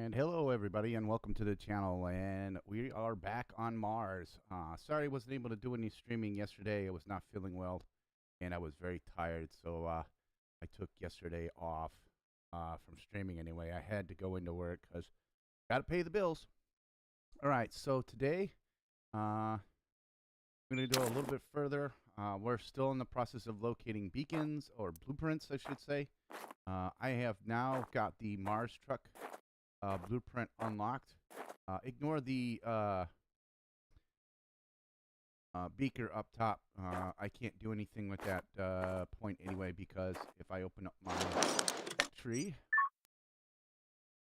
And hello, everybody, and welcome to the channel. And we are back on Mars. Sorry I wasn't able to do any streaming yesterday. I was not feeling well, and I was very tired, so I took yesterday off from streaming anyway. I had to go into work because got to pay the bills. All right, so today I'm going to go a little bit further. We're still in the process of locating beacons, or blueprints, I should say. I have now got the Mars truck blueprint unlocked. Ignore the beaker up top. I can't do anything with that point anyway, because if I open up my tree,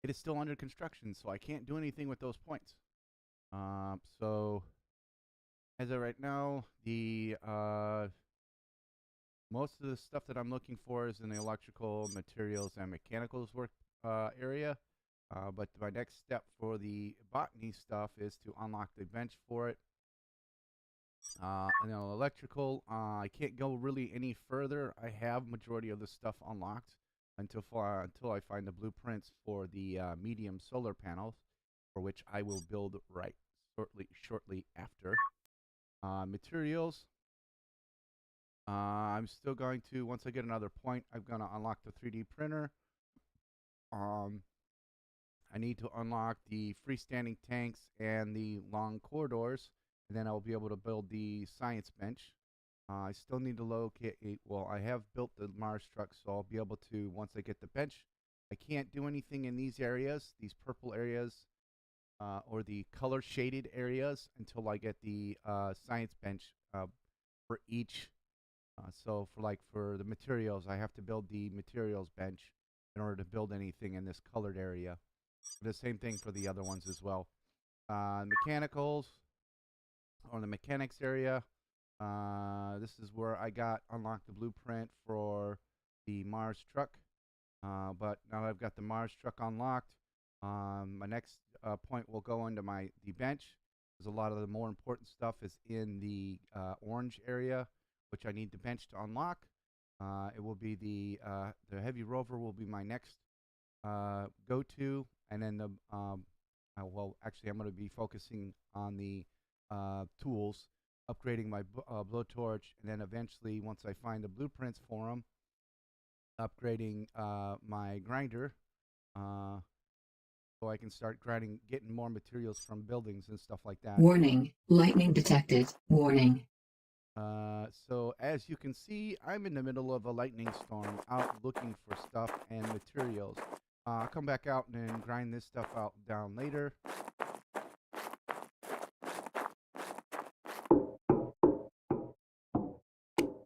it is still under construction, so I can't do anything with those points. So as of right now, the most of the stuff that I'm looking for is in the electrical, materials, and mechanicals work area. But my next step for the botany stuff is to unlock the bench for it. And then electrical, I can't go really any further. I have majority of the stuff unlocked until I find the blueprints for the medium solar panels, for which I will build right shortly after. Materials. I'm still going to, once I get another point, I'm going to unlock the 3D printer. I need to unlock the freestanding tanks and the long corridors, and then I'll be able to build the science bench. I still need to locate, well, I have built the Mars truck, so I'll be able to, once I get the bench. I can't do anything in these areas, these purple areas, or the color shaded areas, until I get the science bench for each. So for the materials, I have to build the materials bench in order to build anything in this colored area. The same thing for the other ones as well. Mechanicals, or the mechanics area. This is where I got unlocked the blueprint for the Mars truck. But now I've got the Mars truck unlocked. My next point will go into the bench, because a lot of the more important stuff is in the orange area, which I need the bench to unlock. It will be the heavy rover will be my next go-to, and then the well, actually, I'm going to be focusing on the tools, upgrading my blowtorch, and then eventually, once I find the blueprints for them, upgrading my grinder, so I can start getting more materials from buildings and stuff like that. Warning, lightning detected. Warning. So as you can see, I'm in the middle of a lightning storm, out looking for stuff and materials. I'll come back out and grind this stuff out down later.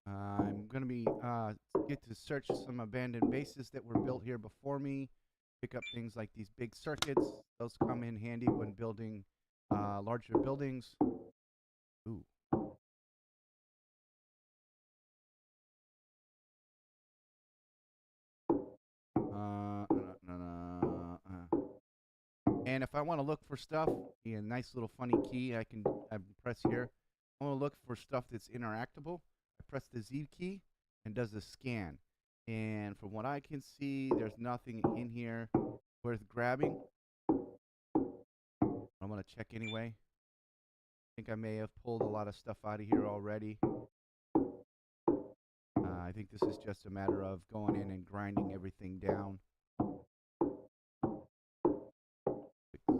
I'm going to be get to search some abandoned bases that were built here before me. Pick up things like these big circuits. Those come in handy when building larger buildings. Ooh. And if I want to look for stuff, a nice little funny key I press here. I want to look for stuff that's interactable. I press the Z key and does a scan. And from what I can see, there's nothing in here worth grabbing. I'm going to check anyway. I think I may have pulled a lot of stuff out of here already. I think this is just a matter of going in and grinding everything down.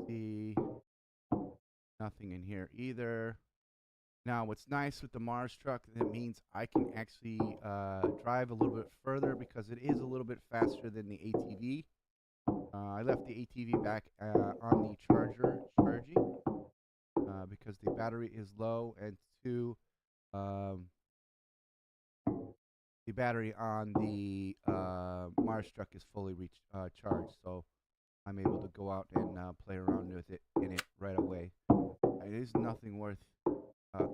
See, nothing in here either. Now, what's nice with the Mars truck, that means I can actually drive a little bit further, because it is a little bit faster than the ATV. I left the ATV back on the charging, because the battery is low, and two, the battery on the Mars truck is fully charged, so I'm able to go out and play around with it right away. It is nothing worth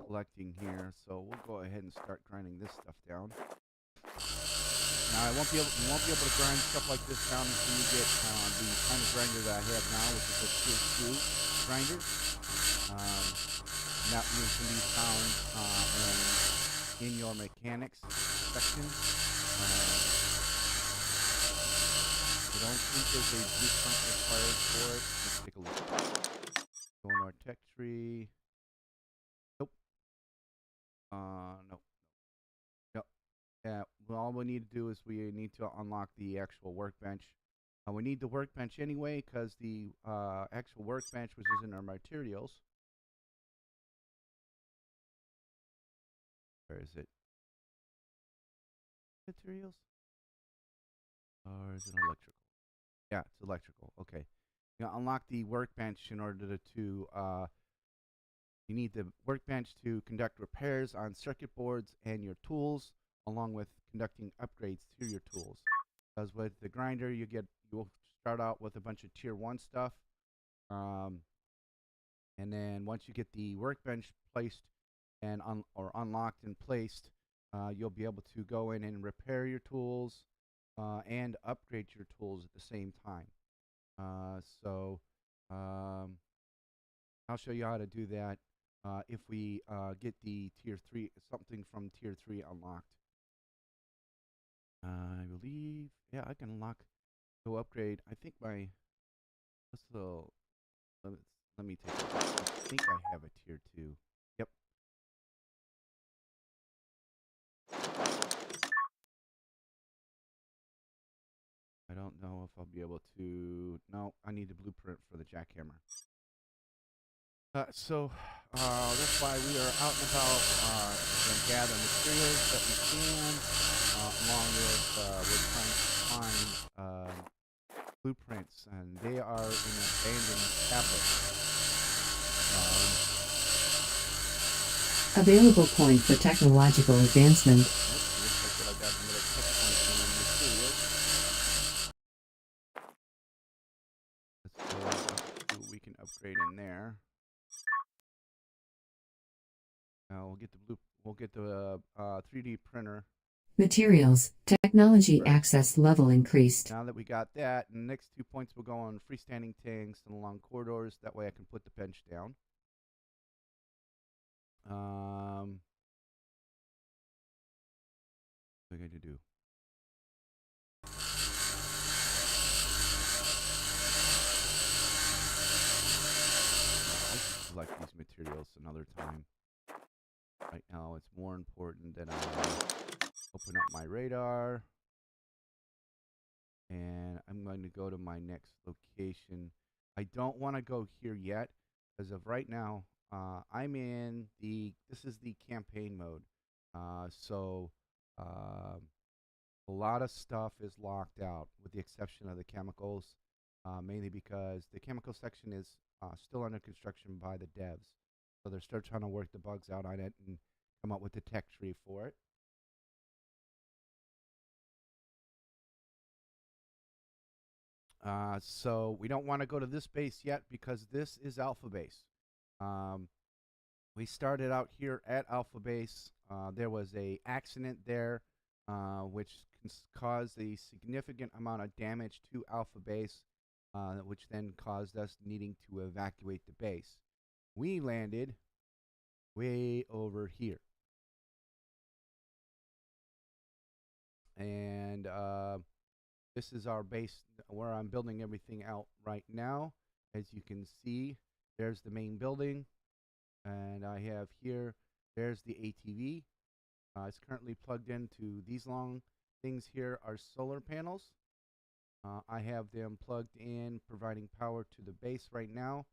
collecting here, so we'll go ahead and start grinding this stuff down. Now, you won't be able to grind stuff like this down until you get the kind of grinder that I have now, which is a Tier 2 grinder. That can be found in your mechanics section. don't think there's a blueprint required for it. Let's take a look. Go in our tech tree. Nope. Nope. Nope. Yeah. Well, all we need to do is we need to unlock the actual workbench. We need the workbench anyway because the actual workbench, which is in our materials. Where is it? Materials? Or is it electrical? Yeah, it's electrical. Okay. You unlock the workbench in order to you need the workbench to conduct repairs on circuit boards and your tools, along with conducting upgrades to your tools. Because with the grinder, you'll start out with a bunch of tier 1 stuff, and then once you get the workbench placed and unlocked and placed, you'll be able to go in and repair your tools and upgrade your tools at the same time. So I'll show you how to do that if we get the tier 3, something from tier 3 unlocked. I believe, yeah, I can unlock, go upgrade. I think my, let me take a look. I think I have a tier 2. Yep. I don't know if I'll be able to, no, I need the blueprint for the jackhammer. So that's why we are out and about and gather materials that we can, along with we're trying to find blueprints, and they are in abandoned tablets. Available point for technological advancement. Looks like I got another checkpoint in materials. Let's go see what we can upgrade in there. We'll get the 3D printer. Materials. Technology access level increased. Now that we got that, the next 2 points will go on freestanding tanks and along corridors. That way I can put the bench down. What am I going to do? I can select these materials another time. Right now it's more important that I open up my radar. And I'm going to go to my next location. I don't want to go here yet, because of right now, I'm in this is the campaign mode. So a lot of stuff is locked out, with the exception of the chemicals, mainly because the chemical section is still under construction by the devs. So they're still trying to work the bugs out on it and come up with the tech tree for it. So we don't want to go to this base yet because this is Alpha Base. We started out here at Alpha Base. There was a accident there, which caused a significant amount of damage to Alpha Base, which then caused us needing to evacuate the base. We landed way over here. And this is our base where I'm building everything out right now. As you can see, there's the main building. And I have here, there's the ATV. It's currently plugged into these long things here are solar panels. I have them plugged in, providing power to the base right now.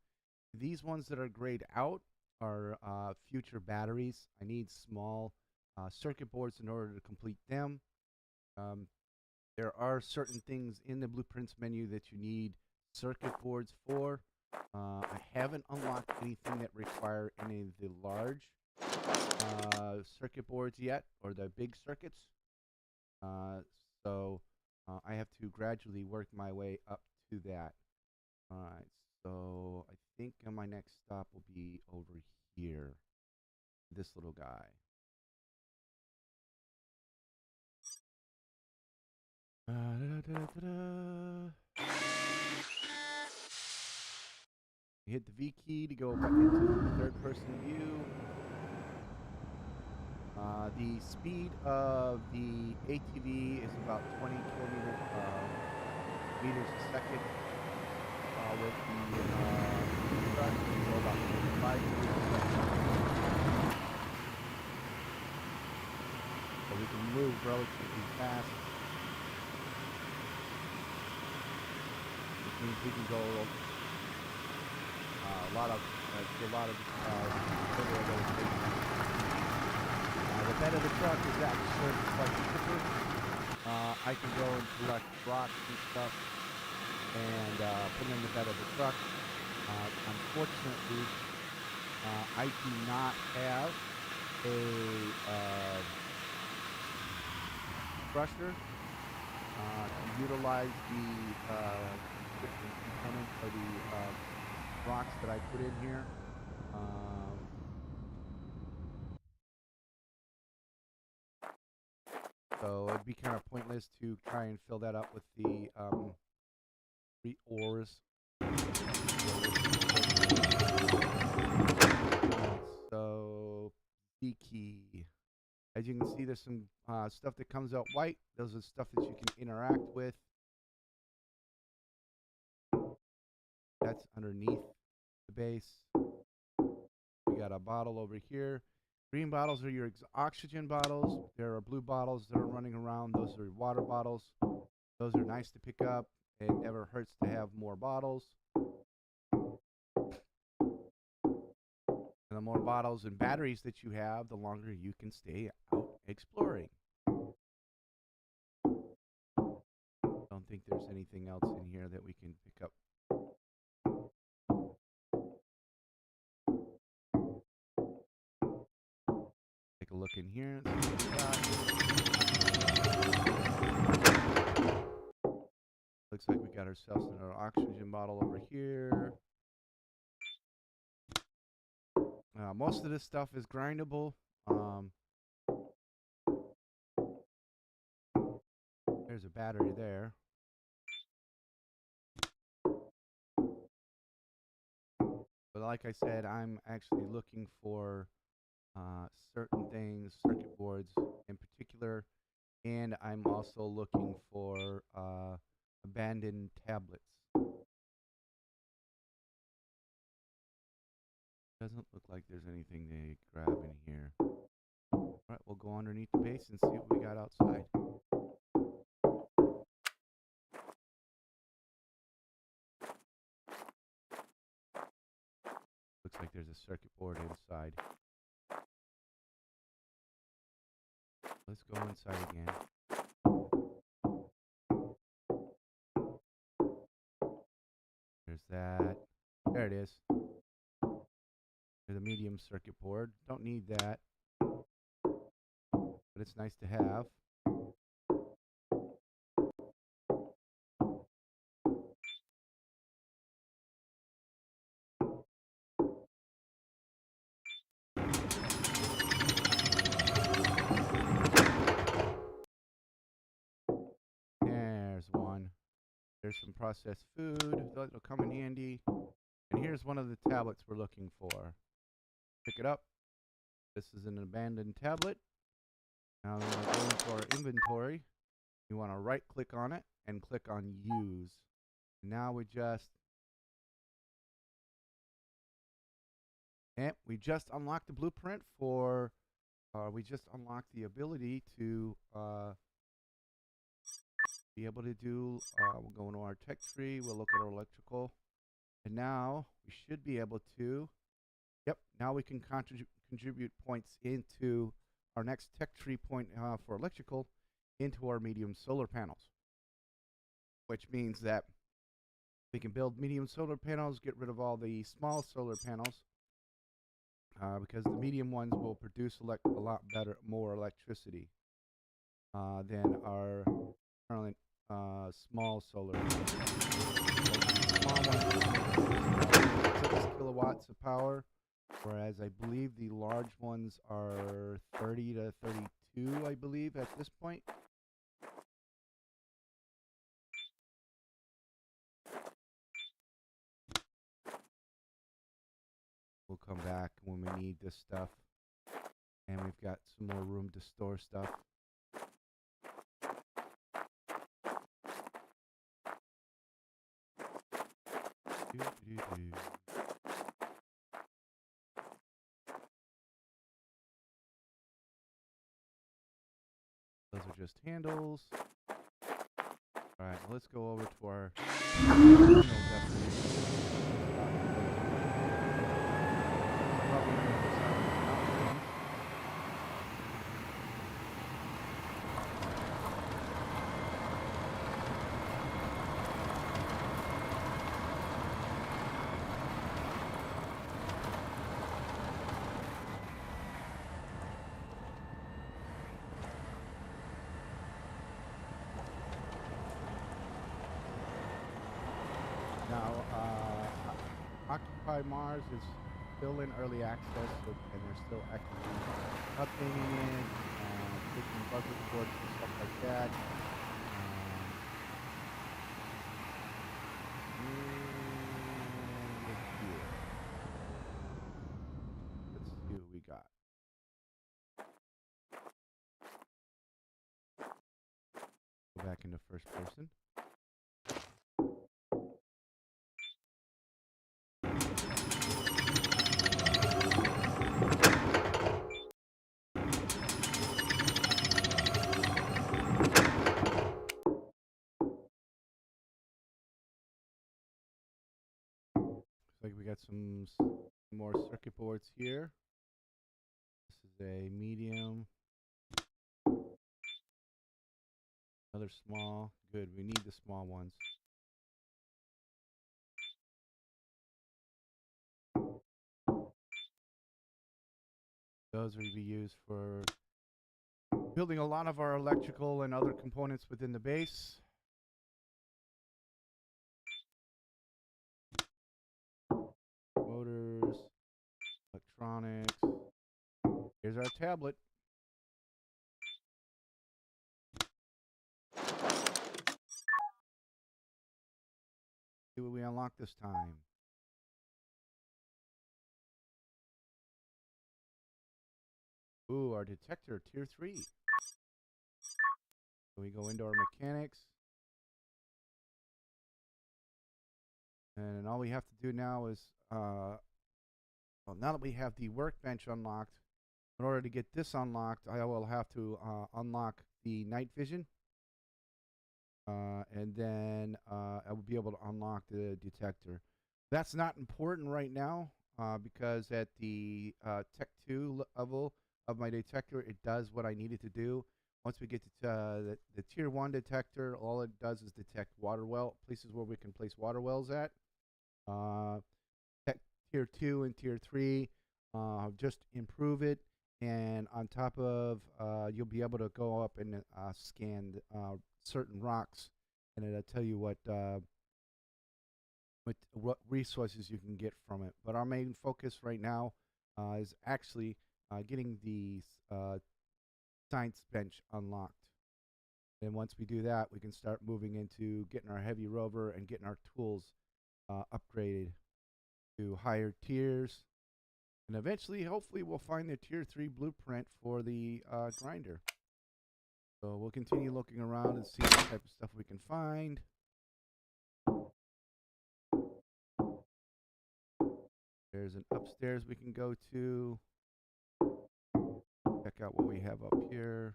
These ones that are grayed out are future batteries. I need small circuit boards in order to complete them. There are certain things in the blueprints menu that you need circuit boards for. I haven't unlocked anything that require any of the large circuit boards yet, or the big circuits. So I have to gradually work my way up to that. Alright, so I think my next stop will be over here. This little guy. You hit the V key to go back into third-person view. The speed of the ATV is about 20 kilometers. meters a second with the truck. So about 5 meters a second. So we can move relatively fast. Which means we can go a lot of further away. The bed of the truck is actually slightly thicker. I can go and collect rocks and stuff and put them in the bed of the truck. Unfortunately, I do not have a crusher to utilize the different components or the rocks that I put in here. So it'd be kind of pointless to try and fill that up with the ores. So the key. As you can see, there's some stuff that comes out white. Those are stuff that you can interact with. That's underneath the base. We got a bottle over here. Green bottles are your oxygen bottles. There are blue bottles that are running around. Those are water bottles. Those are nice to pick up. It never hurts to have more bottles. And the more bottles and batteries that you have, the longer you can stay out exploring. Don't think there's anything else in here that we can pick up. Take a look in here. Looks like we got ourselves another oxygen bottle over here. Most of this stuff is grindable. There's a battery there. But like I said, I'm actually looking for certain things, circuit boards in particular, and I'm also looking for abandoned tablets. Doesn't look like there's anything to grab in here. Alright, we'll go underneath the base and see what we got outside. Looks like there's a circuit board inside. Let's go inside again. There's that. There it is. There's a medium circuit board. Don't need that, but it's nice to have. There's one. There's some processed food. That'll come in handy. And here's one of the tablets we're looking for. Pick it up. This is an abandoned tablet. Now we're going to go into our inventory. You want to right click on it and click on use. Now we just unlocked the blueprint for we just unlocked the ability to be able to do we'll go into our tech tree, we'll look at our electrical, and now we should be able to now we can contribute points into our next tech tree point for electrical into our medium solar panels, which means that we can build medium solar panels, get rid of all the small solar panels, because the medium ones will produce a lot more electricity than our current small solar panels. Small ones 6 kilowatts of power, whereas I believe the large ones are 30 to 32, I believe, at this point. We'll come back when we need this stuff. And we've got some more room to store stuff. Those are just handles. All right, let's go over to our Occupy Mars is still in early access, and they're still actively updating it, taking bug reports and stuff like that. Let's see what we got. Go back into first person. Like we got some more circuit boards here. This is a medium. Another small. Good, we need the small ones. Those are to be used for building a lot of our electrical and other components within the base. Motors, electronics. Here's our tablet. See what we unlock this time. Ooh, our detector, tier 3. So we go into our mechanics. And all we have to do now is, well, now that we have the workbench unlocked, in order to get this unlocked, I will have to unlock the night vision. And then I will be able to unlock the detector. That's not important right now because at the Tech 2 level of my detector, it does what I need it to do. Once we get to the Tier 1 detector, all it does is detect water well, places where we can place water wells at. Tier 2 and Tier 3 just improve it. And on top of, you'll be able to go up and scan certain rocks, and it'll tell you what resources you can get from it. But our main focus right now is actually getting the science bench unlocked. And once we do that, we can start moving into getting our heavy rover and getting our tools upgraded to higher tiers. And eventually, hopefully, we'll find the Tier 3 blueprint for the grinder. So we'll continue looking around and see what type of stuff we can find. There's an upstairs we can go to. Check out what we have up here.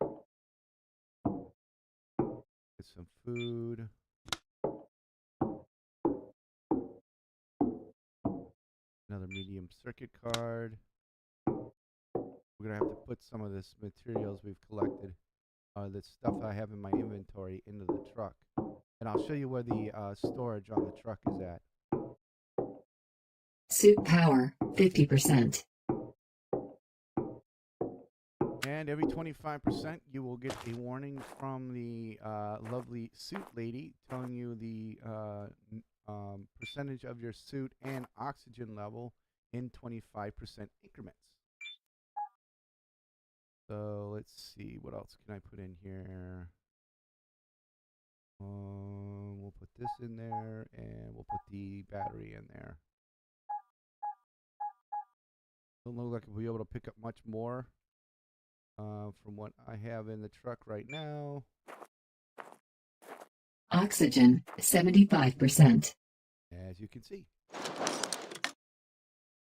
Get some food. Another medium circuit card. We're going to have to put some of this materials we've collected, the stuff I have in my inventory, into the truck. And I'll show you where the storage on the truck is at. Suit power, 50%. And every 25%, you will get a warning from the lovely suit lady telling you the percentage of your suit and oxygen level in 25% increments. So let's see, what else can I put in here? We'll put this in there, and we'll put the battery in there. Don't look like we'll be able to pick up much more from what I have in the truck right now. Oxygen, 75%. As you can see.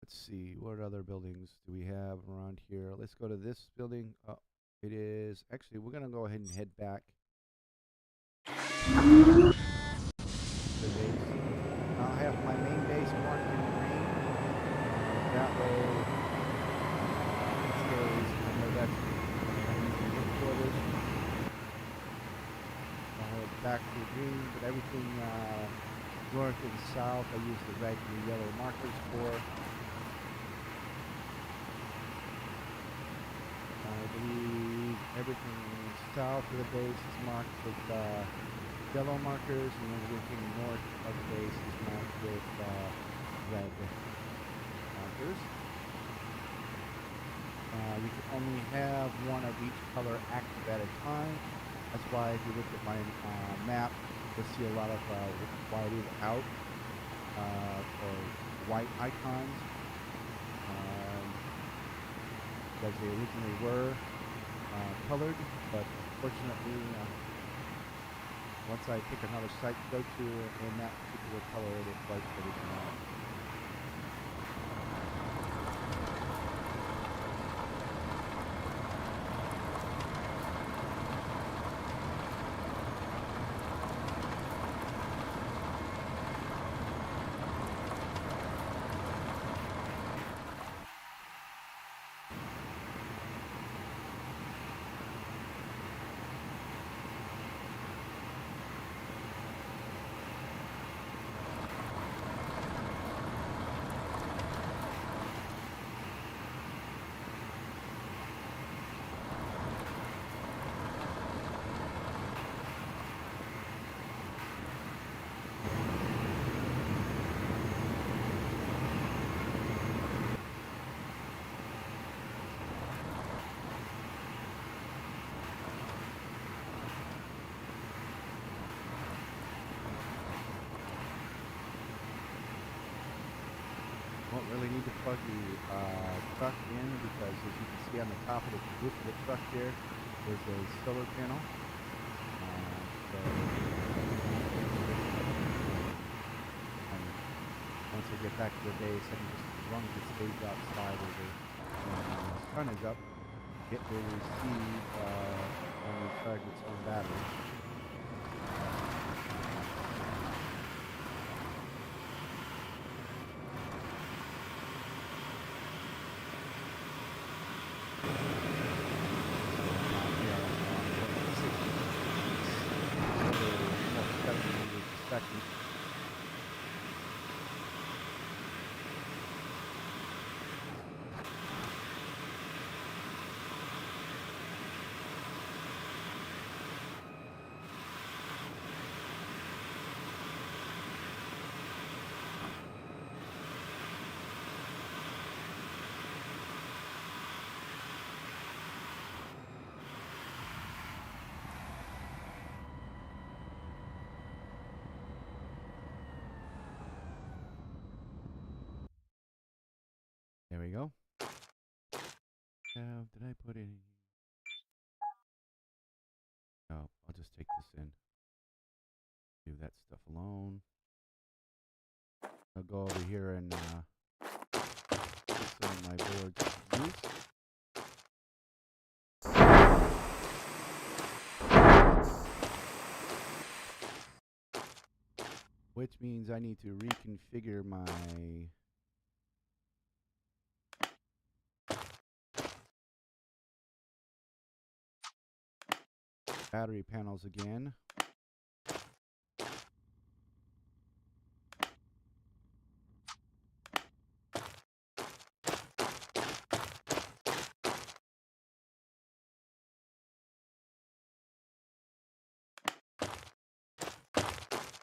Let's see, what other buildings do we have around here? Let's go to this building. Oh, it is actually. We're gonna go ahead and head back to the base. I'll have my main base marked in green. That way, it stays. I know that's my headquarters. I'll head back to green, but everything north and south, I use the red and the yellow markers for. I believe everything south of the base is marked with yellow markers, and everything north of the base is marked with red markers. You can only have one of each color active at a time. That's why if you look at my map, you'll see a lot of whited out or white icons. Because they originally were colored, but fortunately, once I pick another site to go to in that particular color, it wipes everything out. Won't really need to plug the truck in because, as you can see on the top of the roof of the truck here, there's a solar panel. So once I get back to the base, I can just, as long as it stays outside of the sun is up, it will receive only charge its own battery. There we go. Did I put any? No, I'll just take this in. Leave that stuff alone. I'll go over here and put some of my boards to use. Which means I need to reconfigure my battery panels again.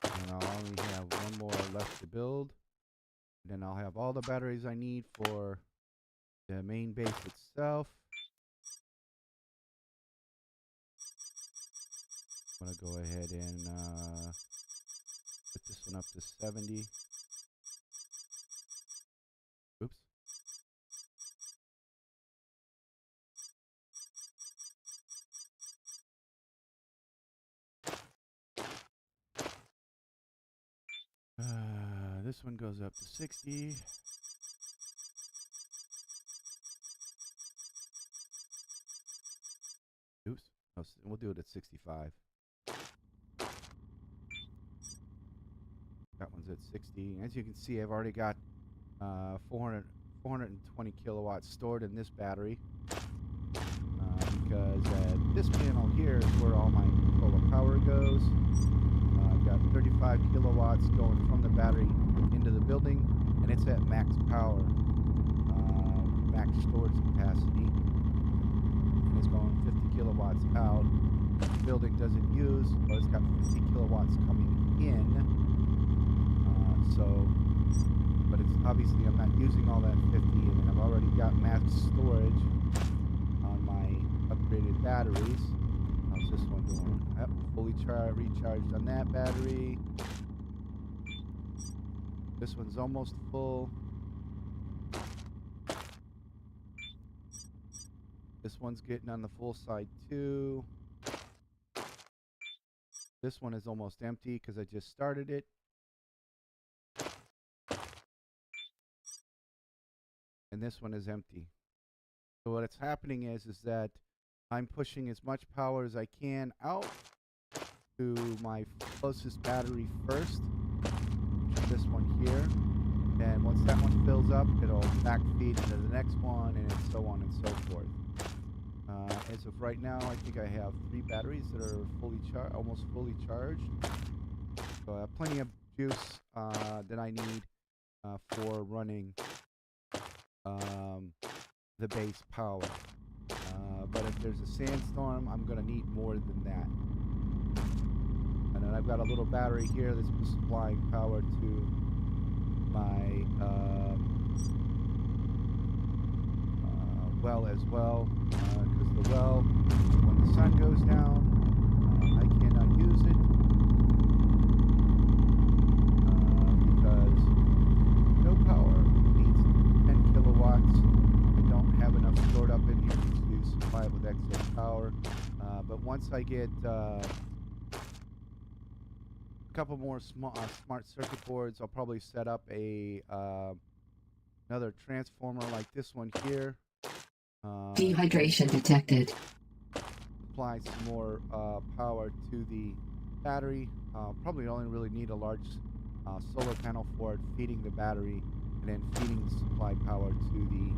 And I'll only have one more left to build. Then I'll have all the batteries I need for the main base itself. I'm going to go ahead and put this one up to 70. Oops. this one goes up to 60. Oops. No, we'll do it at 65. That one's at 60. As you can see, I've already got 420 kilowatts stored in this battery. Because this panel here is where all my solar power goes. I've got 35 kilowatts going from the battery into the building, and it's at max power, max storage capacity. And it's going 50 kilowatts out. The building doesn't use, but it's got 50 kilowatts coming in. But it's obviously I'm not using all that 50, and then I've already got max storage on my upgraded batteries. How's this one doing? Yep, fully recharged on that battery. This one's almost full. This one's getting on the full side too. This one is almost empty because I just started it. And this one is empty. So what's happening is that I'm pushing as much power as I can out to my closest battery first. This one here. And once that one fills up, it'll backfeed into the next one, and so on and so forth. As of right now, I think I have 3 batteries that are almost fully charged. So I have plenty of juice that I need for running the base power. But if there's a sandstorm, I'm going to need more than that. And then I've got a little battery here that's supplying power to my well as well. Because the well, when the sun goes down, I cannot use it. Because no power needs 10 kilowatts. I don't have enough stored up in here to supply it with excess power. But once I get a couple more smart circuit boards, I'll probably set up a another transformer like this one here. Dehydration detected. Apply some more power to the battery. Probably only really need a large solar panel for it, feeding the battery and then feeding the supply power to the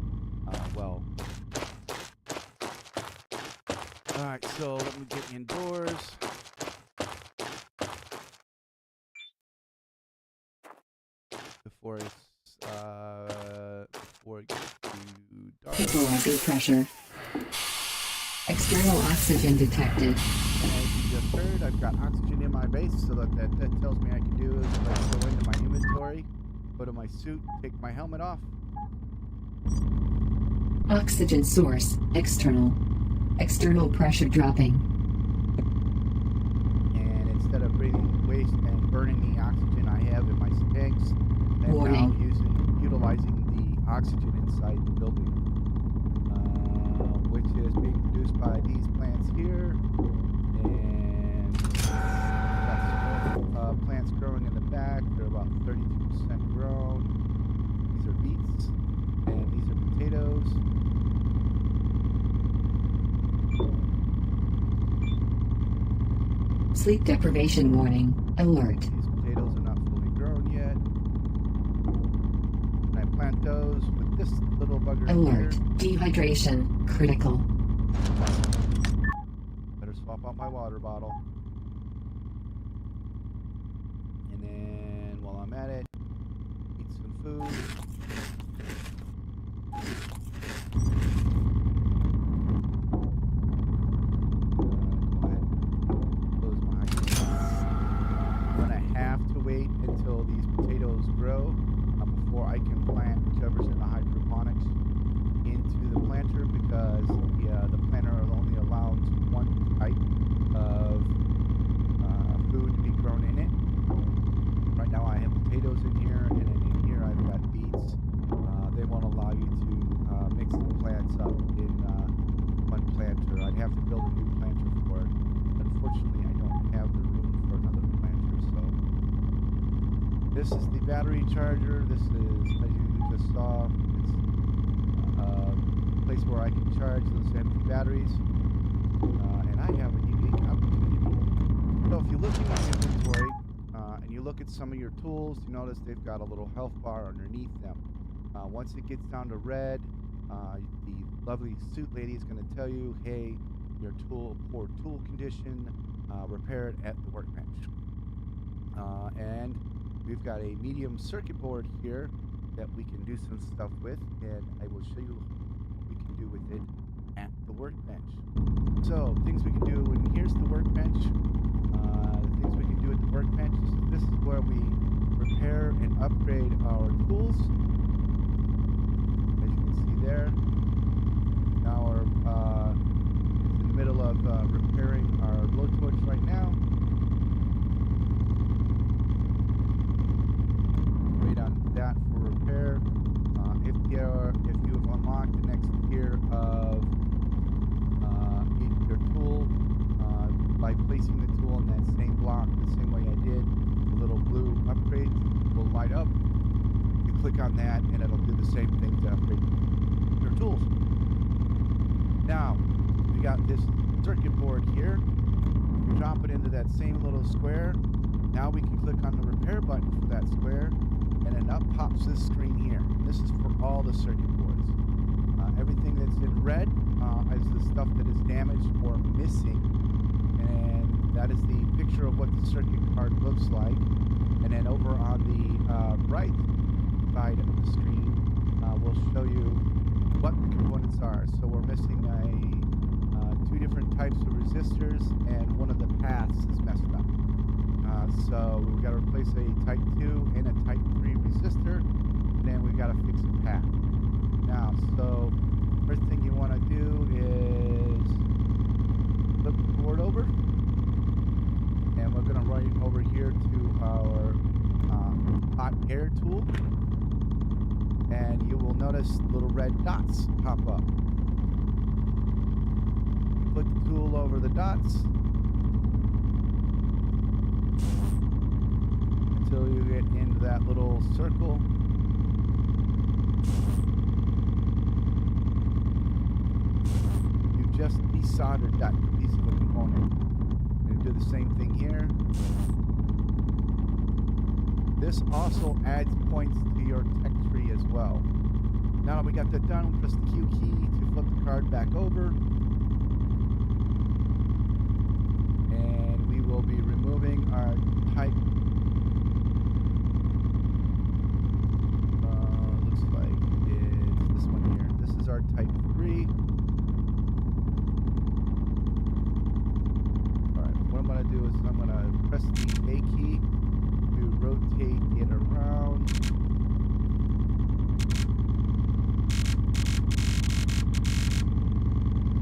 well. Alright, so let me get indoors. Before it gets too dark. Equalizer pressure. External oxygen detected. As you just heard, I've got oxygen in my base, so that tells me I can do is I go into my inventory, go to my suit, take my helmet off. Oxygen source external. External pressure dropping. And instead of breathing waste and burning the oxygen I have in my tanks, I'm now utilizing the oxygen inside the building, which is being produced by these plants here, and got some more plants growing in the back. They're about 32% grown. These are beets, and these are potatoes. Sleep deprivation warning. Alert. These potatoes are not fully grown yet. And I plant those with this little bugger Alert. here. Dehydration. Critical. Better swap out my water bottle. And then while I'm at it, eat some food. Until these potatoes grow before I can plant whichever's in the hydroponics into the planter, because the planter only allows one type of food to be grown in it. Right now I have potatoes in here, and then in here I've got beets. They won't allow you to mix the plants up in one planter. I'd have to build a new planter for it. Unfortunately, I don't have the room for another planter, so This is the battery charger. This is, as you just saw, it's a place where I can charge those empty batteries. And I have a unique opportunity. So if you look in your inventory and you look at some of your tools, you notice they've got a little health bar underneath them. Once it gets down to red, the lovely suit lady is going to tell you, hey, your tool, poor tool condition, repair it at the workbench. And we've got a medium circuit board here that we can do some stuff with, and I will show you what we can do with it at the workbench. So, things we can do, and here's the workbench. The things we can do at the workbench, this is where we repair and upgrade our tools. As you can see there, now we're it's in the middle of repairing our blowtorch right now. Wait on that for repair. If you have unlocked the next tier of your tool by placing the tool in that same block the same way I did, the little blue upgrade will light up. You click on that and it'll do the same thing to upgrade your tools. Now we got this circuit board here. We drop it into that same little square. Now we can click on the repair button for that square, and then up pops this screen here. This is for all the circuit boards. Everything that's in red is the stuff that is damaged or missing, and that is the picture of what the circuit card looks like. And then over on the right side of the screen, we'll show you what the components are. So we're missing two different types of resistors, and one of the paths is messed up. So we've got to replace a type 2 and a type 3 resistor, and then we've got to fix a path. Now, so first thing you want to do is flip the board over, and we're going to run over here to our hot air tool, and you will notice little red dots pop up. You put the tool over the dots until you get into that little circle. You just desoldered that piece of a component. You're going to do the same thing here. This also adds points to your tech tree as well. Now that we got that done, press the Q key to flip the card back over. And we will be removing our type. Looks like it's this one here. This is our type 3. Alright, what I'm going to do is I'm going to press the A key to rotate it around.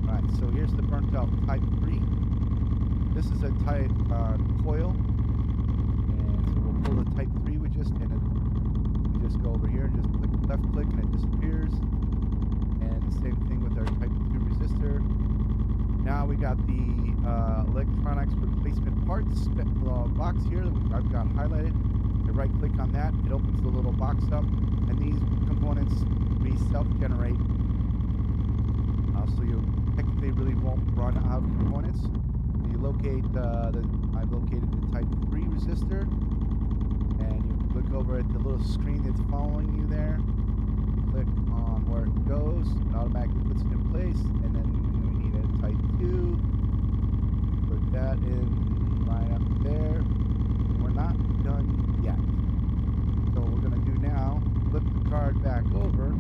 Alright, so here's the burnt out type 3. This is a type coil, and so we'll pull the type 3 we just did it. We just go over here and just click left click and it disappears. And the same thing with our type 2 resistor. Now we got the electronics replacement parts box here that I've got highlighted. You right click on that, it opens the little box up, and these components self-generate. So you technically really won't run out of components. You locate I've located the type 3 resistor, and you click over at the little screen that's following you there. You click on where it goes, it automatically puts it in place, and then we need a type 2. Put that in, line up there. We're not done yet. So what we're going to do now, flip the card back over.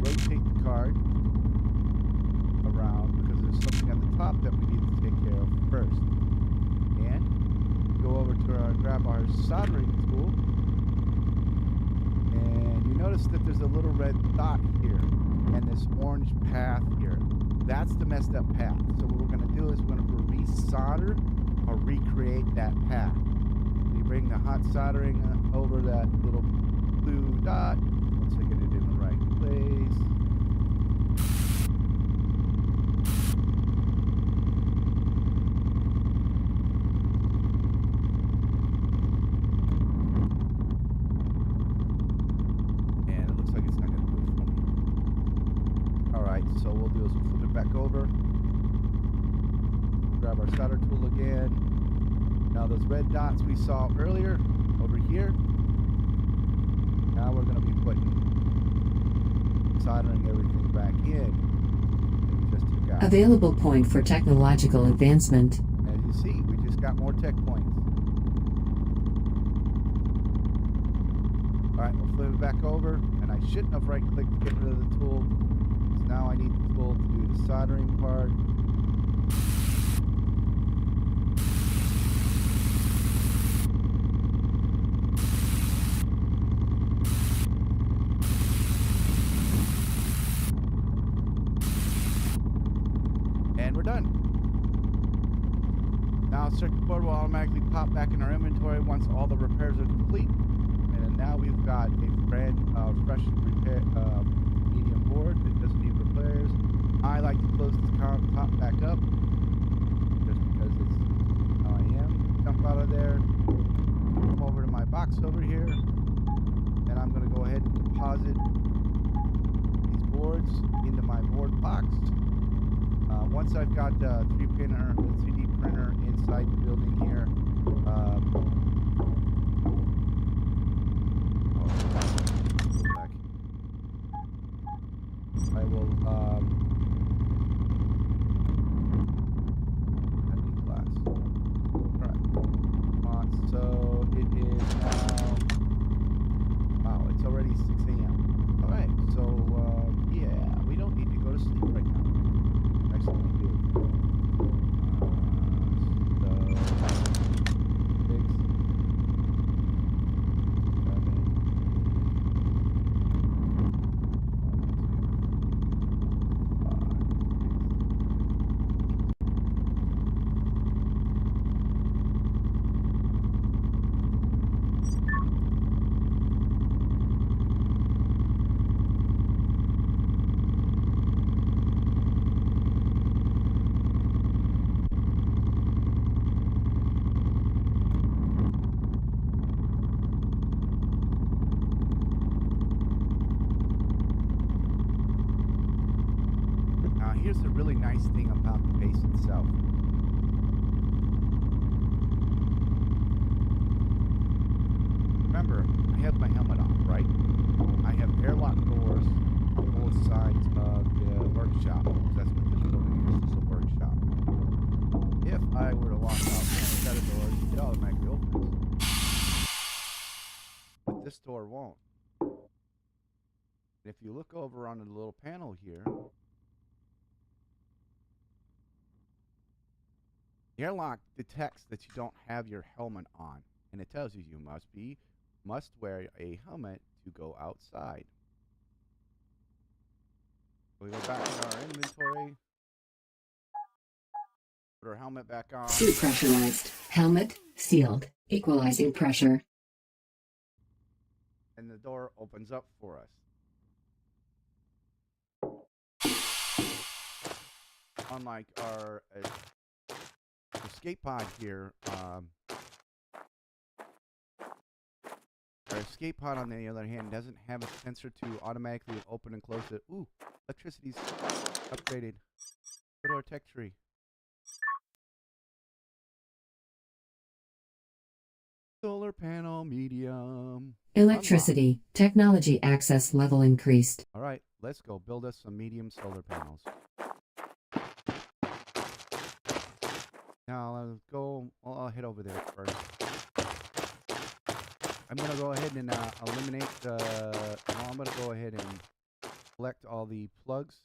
Rotate the card around because there's something on the top that we need to take care of first. And go over to grab our soldering tool, and you notice that there's a little red dot here and this orange path here. That's the messed up path. So what we're going to do is we're going to re-solder or recreate that path. So you bring the hot soldering over that little blue dot. Once I get it in the right place. back over. Grab our solder tool again. Now those red dots we saw earlier over here. Now we're going to be putting soldering everything back in that we just took out. Available point for technological advancement. As you see, we just got more tech points. Alright, we'll flip it back over, and I shouldn't have right-clicked to get rid of the tool. So now I need the tool to do the soldering part. And we're done. Now circuit board will automatically pop back in our inventory once all the repairs are complete. And now we've got a brand fresh repair medium board that doesn't need repairs. I like to close this top back up just because it's how I am. Jump out of there, come over to my box over here, and I'm going to go ahead and deposit these boards into my board box. Once I've got the 3D printer inside the building here, I will, I need glass. Alright. So it is now, wow, it's already 6 a.m. Alright, so, yeah, we don't need to go to sleep right now. Actually, we do. Here's the really nice thing about the base itself. Remember, I have my helmet off, right? I have airlock doors on both sides of the workshop. That's what this building is. This is a workshop. If I were to lock out one set of doors, it automatically opens. But this door won't. And if you look over on the little panel here, the airlock detects that you don't have your helmet on, and it tells you must wear a helmet to go outside. We go back in our inventory, put our helmet back on. Suit pressurized. Helmet sealed. Equalizing pressure. And the door opens up for us. Unlike our escape pod here, our escape pod on the other hand doesn't have a sensor to automatically open and close it. Ooh, electricity's upgraded. Go to our tech tree. Solar panel medium. Electricity. Technology access level increased. All right, let's go build us some medium solar panels. Now let's go. Well, I'll head over there first. I'm gonna go ahead and eliminate the. Well, I'm gonna go ahead and collect all the plugs.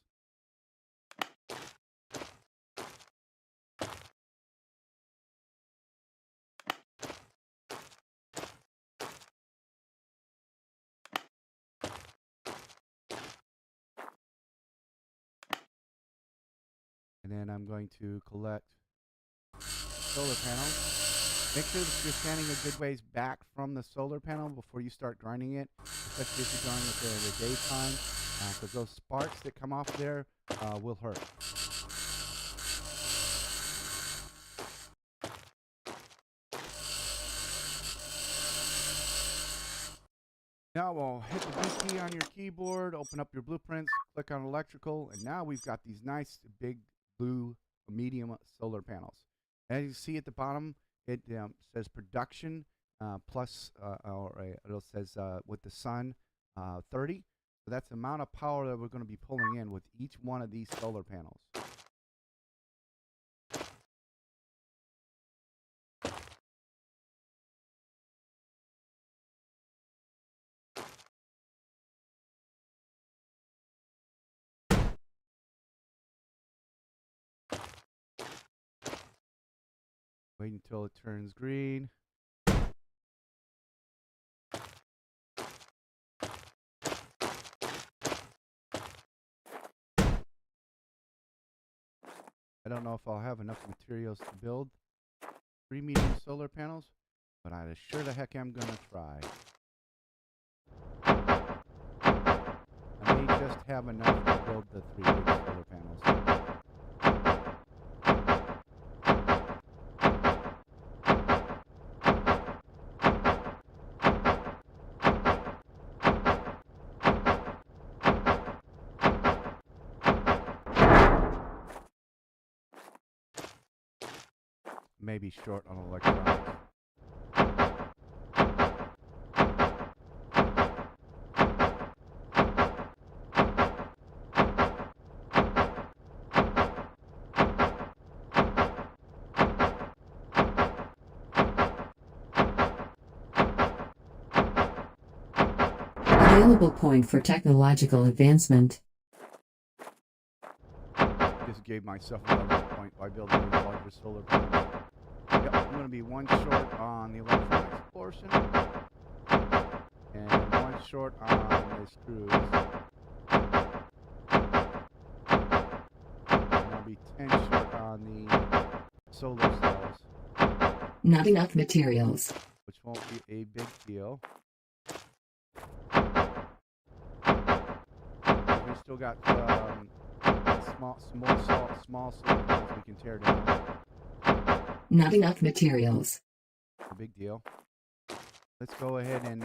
And then I'm going to collect solar panels. Make sure that you're standing a good ways back from the solar panel before you start grinding it, especially if you're grinding it in the daytime, because those sparks that come off there will hurt. Now we'll hit the B key on your keyboard, open up your blueprints, click on electrical, and now we've got these nice big blue medium solar panels. As you see at the bottom, it says production plus, it says with the sun 30. So that's the amount of power that we're going to be pulling in with each one of these solar panels. Wait until it turns green. I don't know if I'll have enough materials to build 3 medium solar panels, but I sure the heck am going to try. I may just have enough to build the 3 big solar panels. Maybe short on electronics. Available point for technological advancement. Just gave myself another point by building these larger solar panels. Yep, I'm going to be 1 short on the electronics portion, and 1 short on the screws. And I'll be 10 short on the solar cells. Not enough materials. Which won't be a big deal. We still got small solar panels we can tear down. Not enough materials. A big deal. Let's go ahead and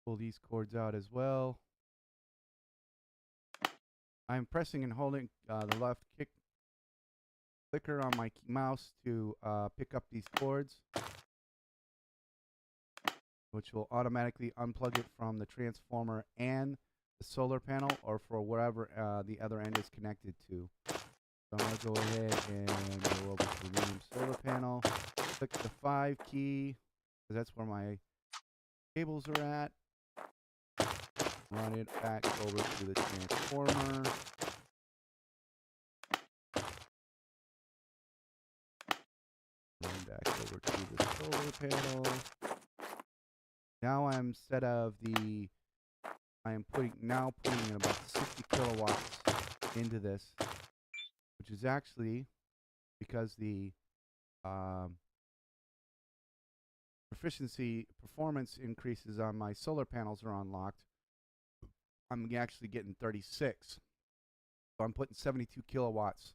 pull these cords out as well. I'm pressing and holding the left clicker on my mouse to pick up these cords, which will automatically unplug it from the transformer and the solar panel, or for wherever the other end is connected to. So I'm going to go ahead and go over to the medium solar panel, click the 5 key, because that's where my cables are at. Run it back over to the transformer. Run back over to the solar panel. Now I'm set of the, I am putting in about 60 kilowatts into this, which is actually because the performance increases on my solar panels are unlocked. I'm actually getting 36. So I'm putting 72 kilowatts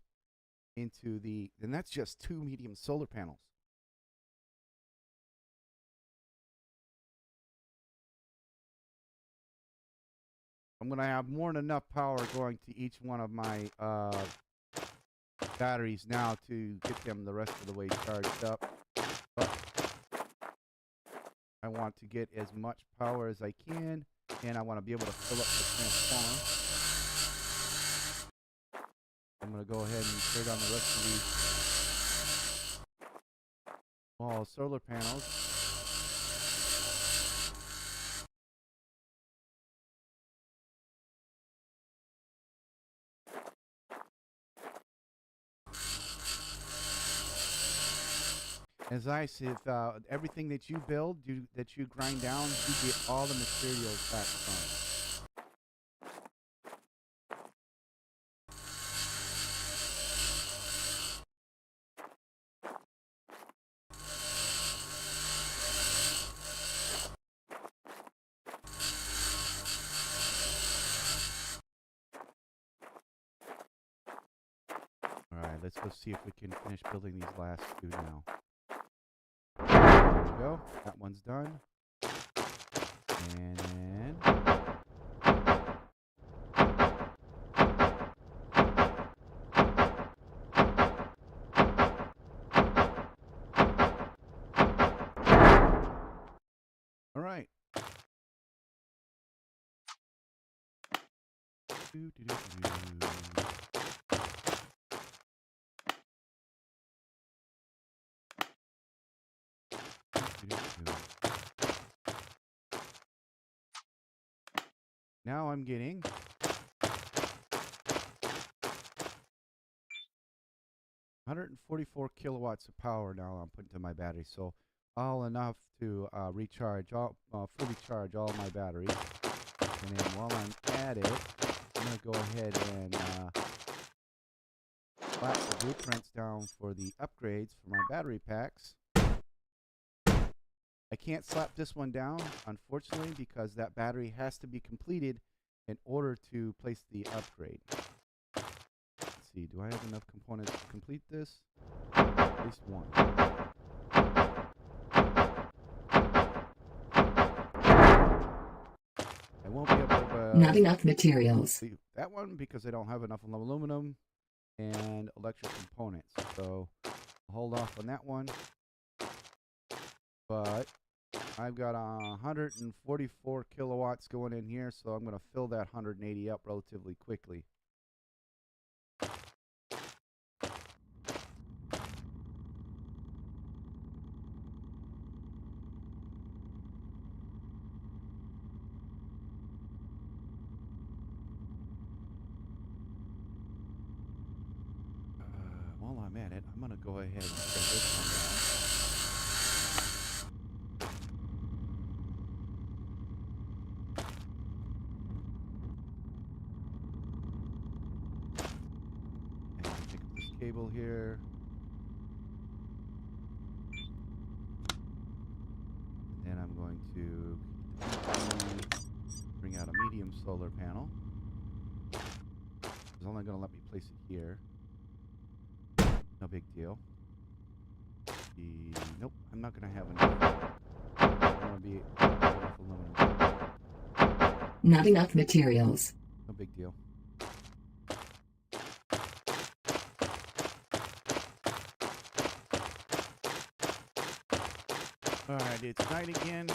into the, and that's just 2 medium solar panels. I'm going to have more than enough power going to each one of my batteries now to get them the rest of the way charged up. But I want to get as much power as I can, and I want to be able to fill up the transformer. I'm going to go ahead and turn on the rest of these small solar panels. As I see, if everything that you build, that you grind down, you get all the materials back from. let's go see if we can finish building these last two now. There we go. That one's done. And then all right. Now I'm getting 144 kilowatts of power now I'm putting to my battery, so all enough to fully charge all my batteries. And then while I'm at it, I'm going to go ahead and slap the blueprints down for the upgrades for my battery packs. I can't slap this one down, unfortunately, because that battery has to be completed in order to place the upgrade. Let's see, do I have enough components to complete this? At least one. I won't be able to... Not enough materials. That one because I don't have enough aluminum and electric components. So I'll hold off on that one. But I've got 144 kilowatts going in here, so I'm going to fill that 180 up relatively quickly. While I'm at it, I'm going to go ahead and fill this one down. Cable here. And then I'm going to bring out a medium solar panel. It's only going to let me place it here. No big deal. Nope, I'm not going to have enough. I'm going to be enough aluminum. Not enough materials. No big deal. Alright, it's night again,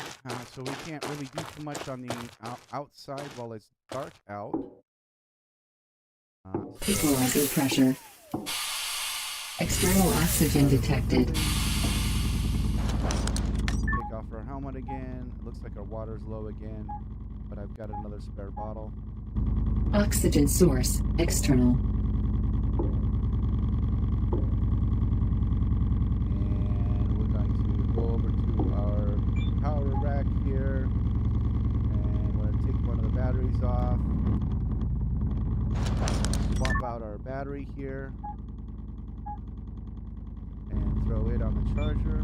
so we can't really do too much on the outside while it's dark out. Equalizer pressure. External oxygen detected. Take off our helmet again. It looks like our water's low again, but I've got another spare bottle. Oxygen source external. And we're going to go over to our power rack here, and we're going to take one of the batteries off. Swap out our battery here and throw it on the charger.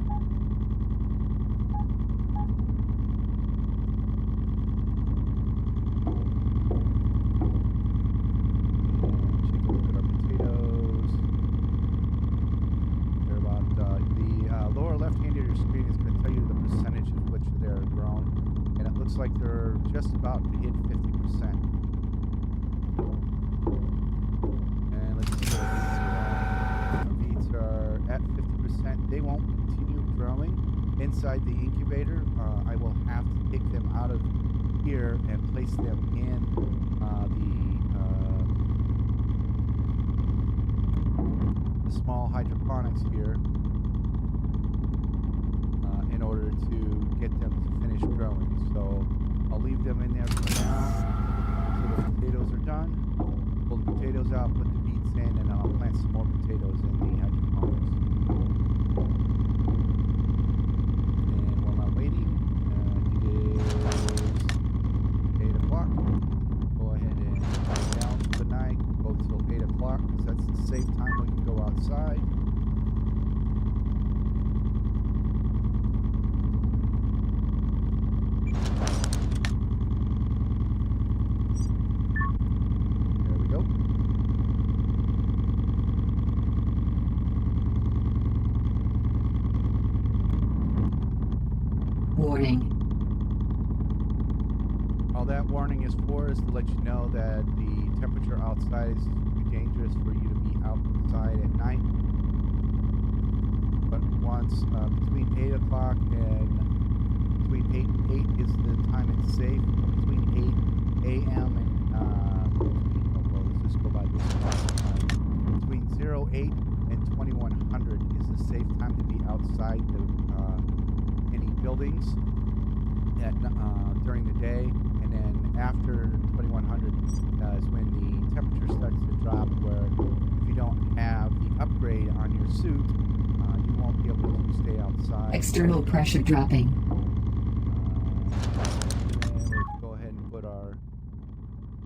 And take a look at our potatoes. They're about the lower left hand of your screen is going to tell you the percentage of which they're grown, and it looks like they're just about to hit 50%. And let's see what our beets are at 50%. They won't continue growing inside the incubator. I will have to take them out of here and place them in the small hydroponics here in order to get them to finish growing. So I'll leave them in there for now. So the potatoes are done. Pull the potatoes out, put the beets in, and then I'll plant some more potatoes in the hydroponics. And while I'm waiting, it is 8 o'clock. Go ahead and come down for the night. Go till 8 o'clock because that's the safe time we can go outside. warning. All that warning is for is to let you know that the temperature outside is too dangerous for you to be outside at night. But once between 8 o'clock and between 8 and 8 is the time it's safe. Between 8 a.m. and well, let's just go by this time. Between 08 and 2100 is the safe time to be outside any buildings during the day. And then after 2100 is when the temperature starts to drop, where if you don't have the upgrade on your suit, you won't be able to stay outside. External pressure dropping. And we'll go ahead and put our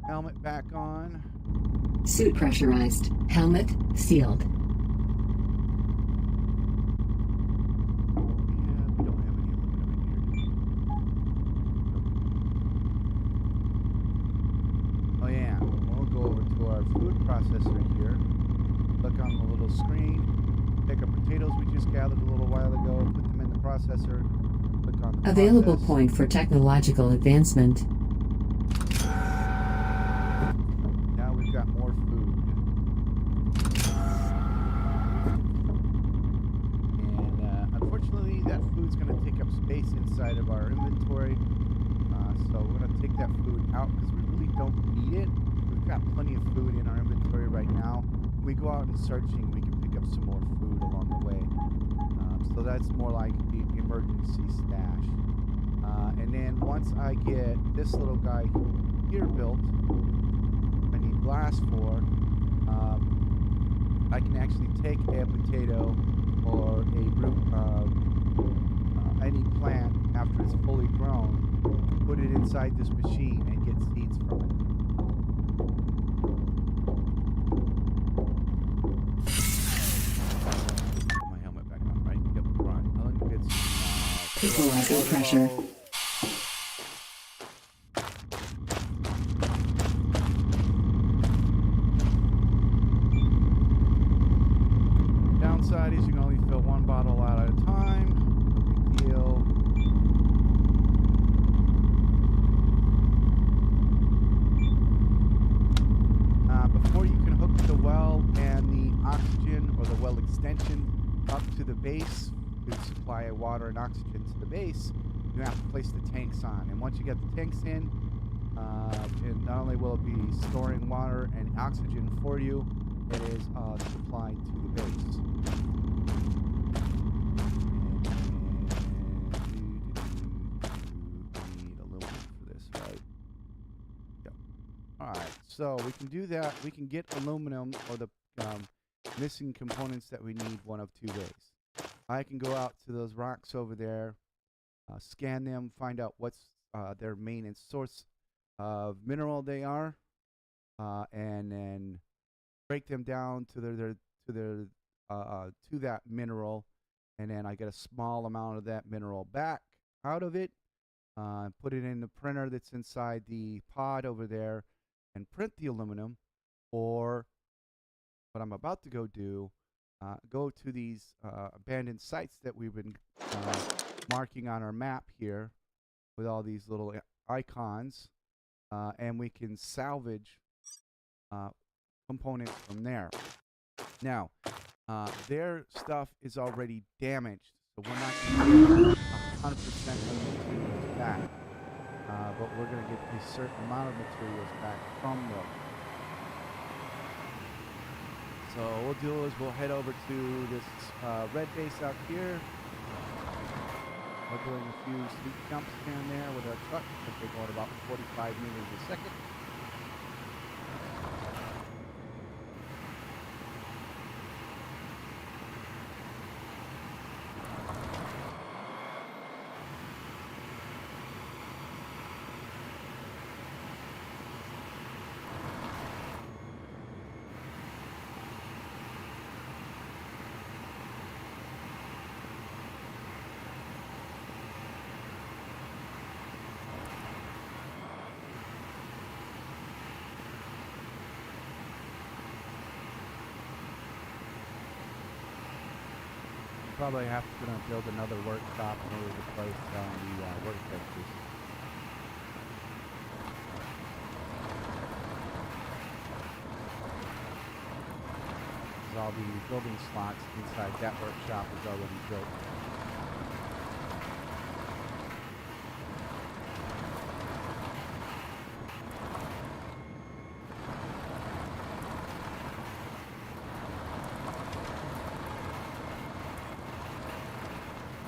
helmet back on. Suit pressurized. Helmet sealed. Yeah, we don't have any aluminum in here, do we? Oh yeah, we'll go over to our food processor here. Click on the little screen. Pick up potatoes we just gathered a little while ago. Put them in the processor. Click on the Available process. point for technological advancement. Now we've got more food. And unfortunately, that food's going to take up space inside of our inventory. So we're going to take that food out because we really don't need it. We've got plenty of food in our inventory right now. When we go out and searching, we can pick up some more food along the way. So that's more like the emergency stash. And then once I get this little guy here built, I need glass for, I can actually take a potato or a root of any plant after it's fully grown, put it inside this machine and get seeds from it. Put my helmet back on, right? Yep, right. I'll get some Equalizer pressure. Downside is you can only fill one bottle out at a time. No big deal. Before you can hook the well and the oxygen or the well extension up to the base to supply water and oxygen to the base, you have to place the tanks on. And once you get the tanks in, and not only will it be storing water and oxygen for you, it is supplied to the base. We need aluminum for this, right? Yep. Alright, so we can do that. We can get aluminum or the missing components that we need one of two ways. I can go out to those rocks over there, scan them, find out what's their main and source of mineral they are, and then break them down to to that mineral, and then I get a small amount of that mineral back out of it, put it in the printer that's inside the pod over there, and print the aluminum. Or what I'm about to go do, go to these abandoned sites that we've been marking on our map here with all these little icons, and we can salvage components from there. Now, their stuff is already damaged, so we're not going to get 100% of the materials back, but we're going to get a certain amount of materials back from them. So what we'll do is we'll head over to this red base out here. We're doing a few steep jumps here and there with our truck. I think we're going about 45 meters a second. probably have to gonna build another workshop in order to place the workbenches. 'Cause all the building slots inside that workshop is already built.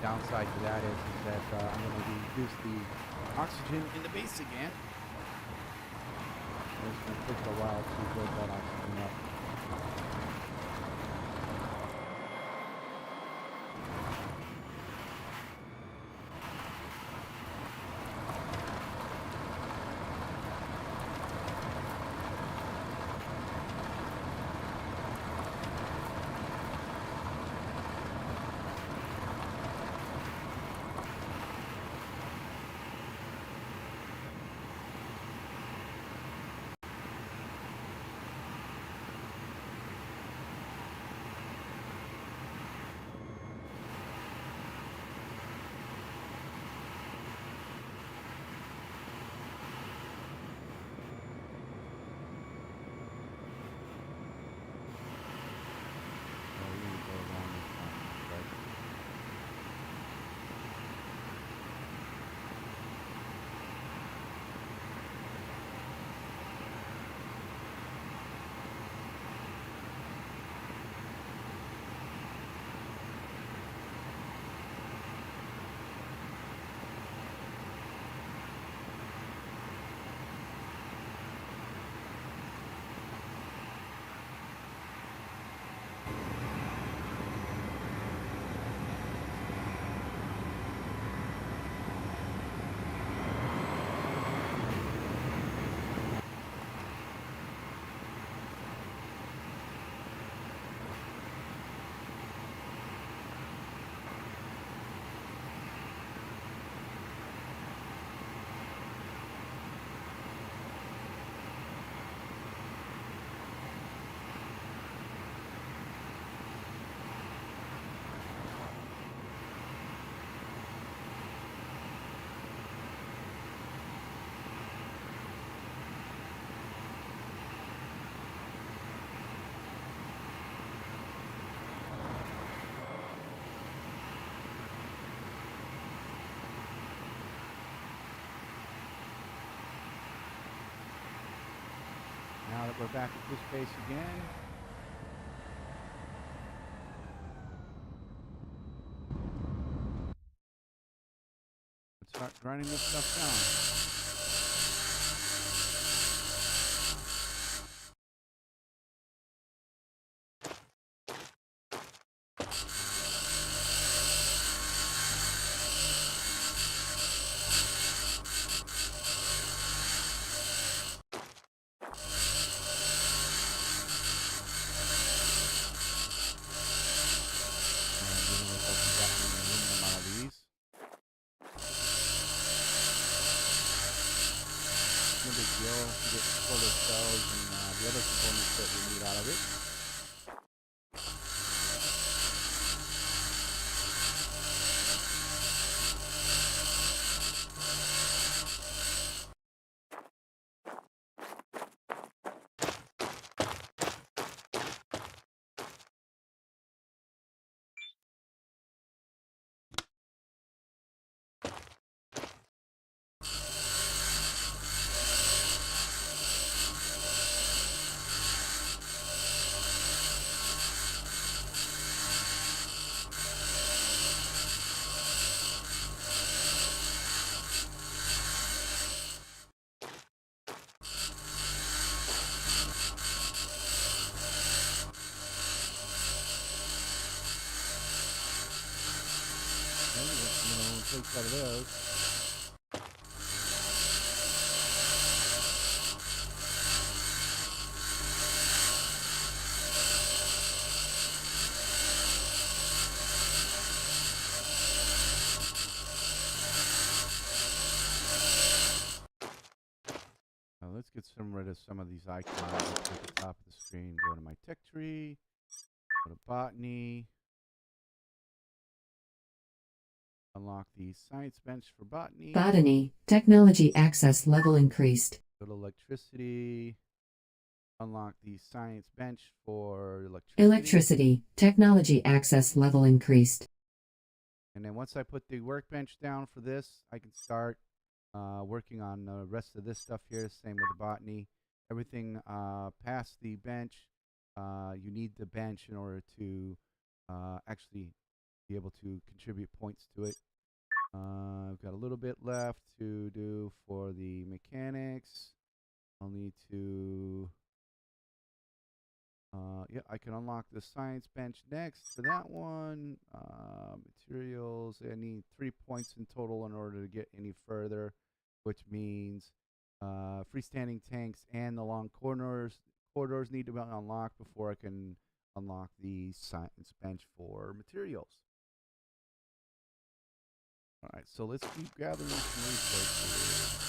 Downside to that is that I'm going to reduce the oxygen in the base again. It's going to take a while to build that oxygen up. Now that we're back at this base again, let's start grinding this stuff down. No big deal. You get solar cells and the other components that we need out of it. Take out of those. Now let's get rid of some of these icons at the top of the screen. Go to my tech tree, go to botany. Unlock the science bench for botany. Botany, technology access level increased. Go to electricity. Unlock the science bench for electricity. Electricity, technology access level increased. And then once I put the workbench down for this, I can start working on the rest of this stuff here. Same with the botany. Everything past the bench, you need the bench in order to actually be able to contribute points to it. I've got a little bit left to do for the mechanics. I'll need to yeah, I can unlock the science bench next for that one. Materials, I need 3 points in total in order to get any further, which means freestanding tanks and the long corridors need to be unlocked before I can unlock the science bench for materials. All right, so let's keep gathering some resources.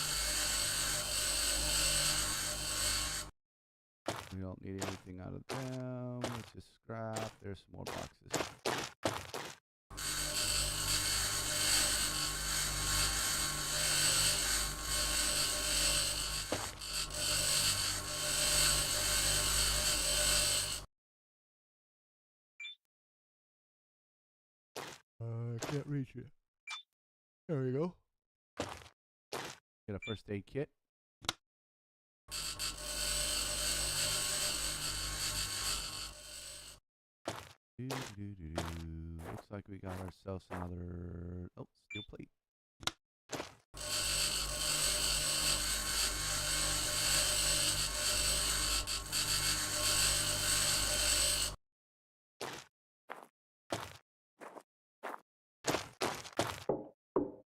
We don't need anything out of them. Let's just scrap. There's some more boxes. I can't reach it. There we go. Get a first aid kit. Looks like we got ourselves another steel plate.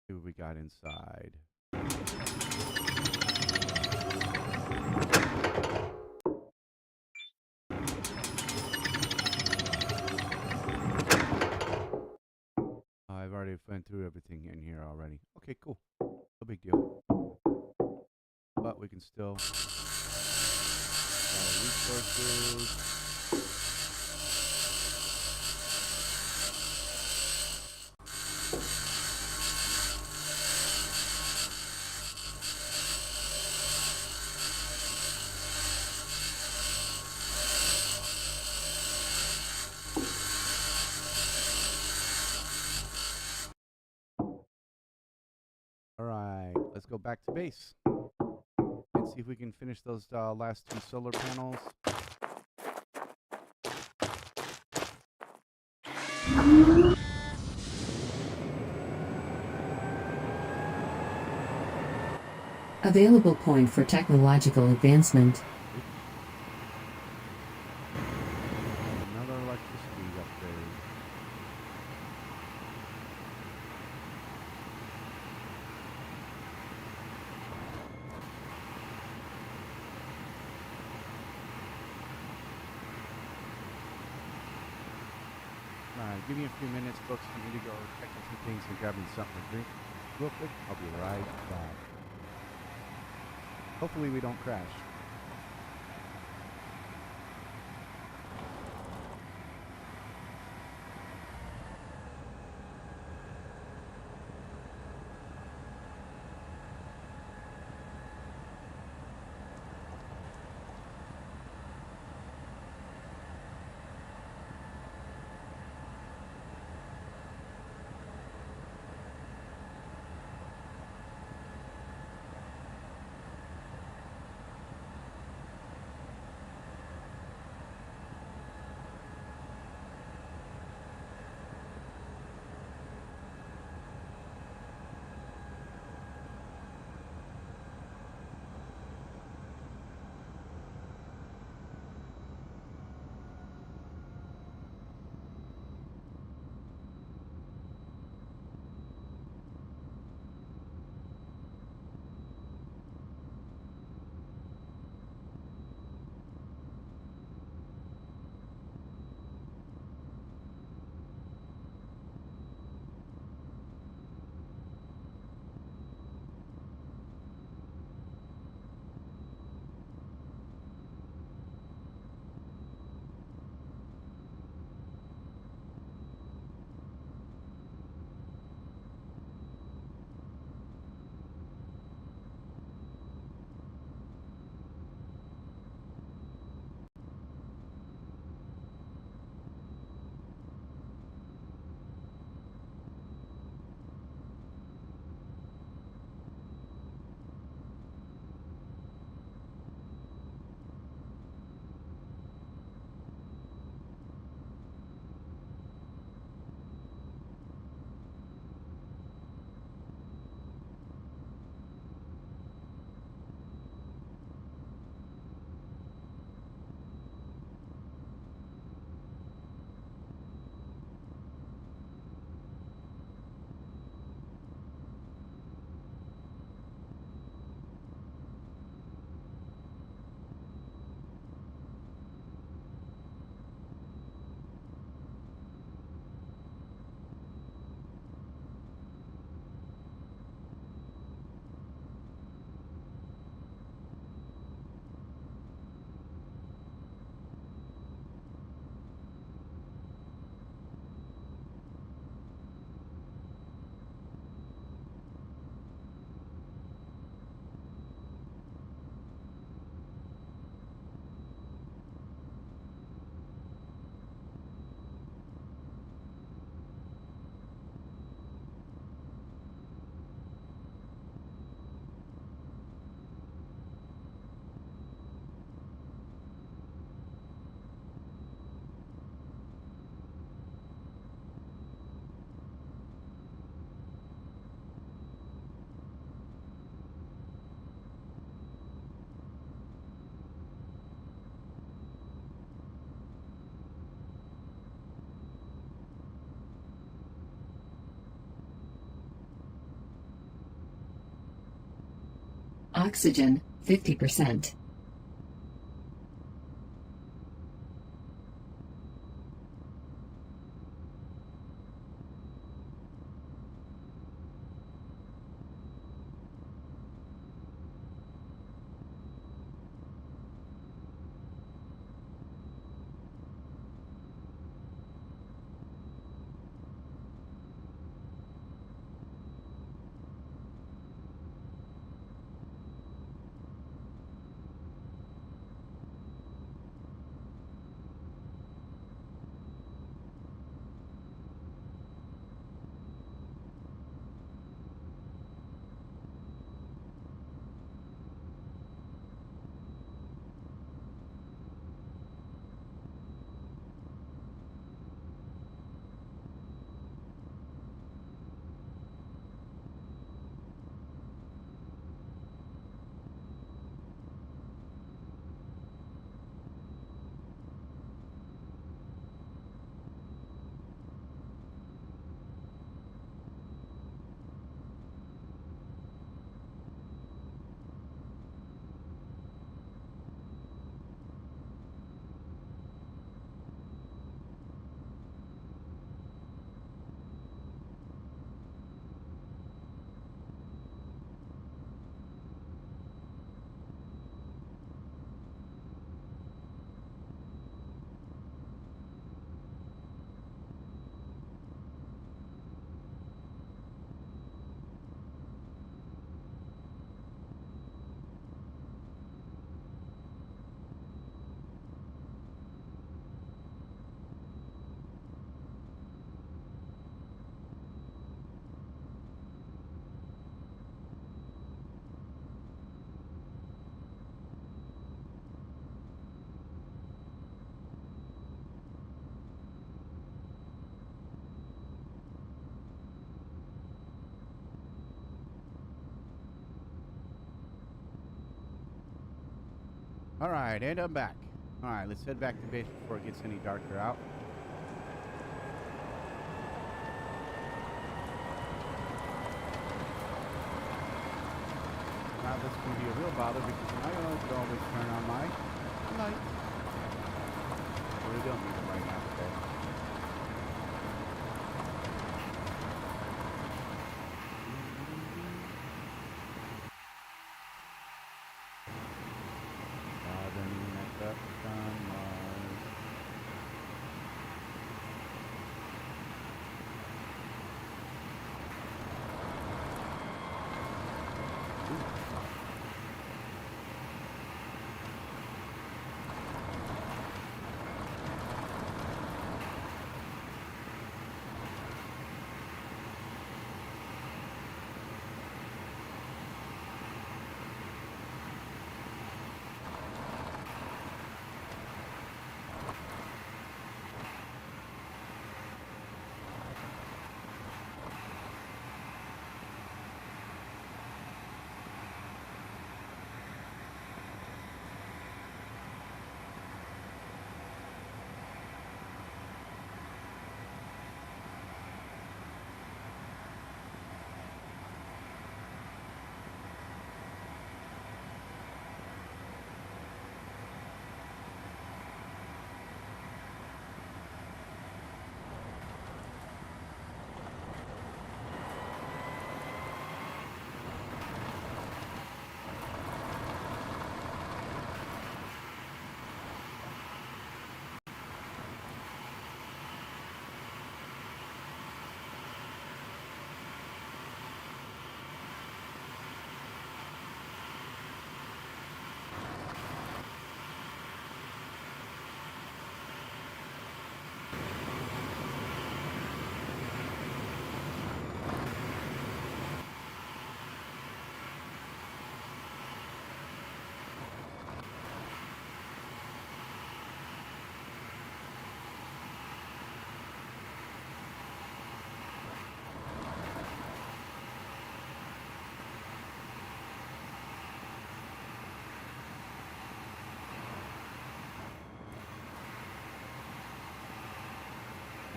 See what we got inside. I've already went through everything in here already. Okay, cool. No big deal. But we can still resources. Alright, let's go back to base and see if we can finish those last 2 solar panels. Available point for technological advancement. Another electricity upgrade. Alright, give me a few minutes, folks. I need to go check a few things and grab me something to drink real quick. I'll be right back. Hopefully we don't crash. Oxygen, 50%. All right, and I'm back. All right, let's head back to base before it gets any darker out. Now that's going to be a real bother because now I could always turn on my light. Well, we don't need it right now today.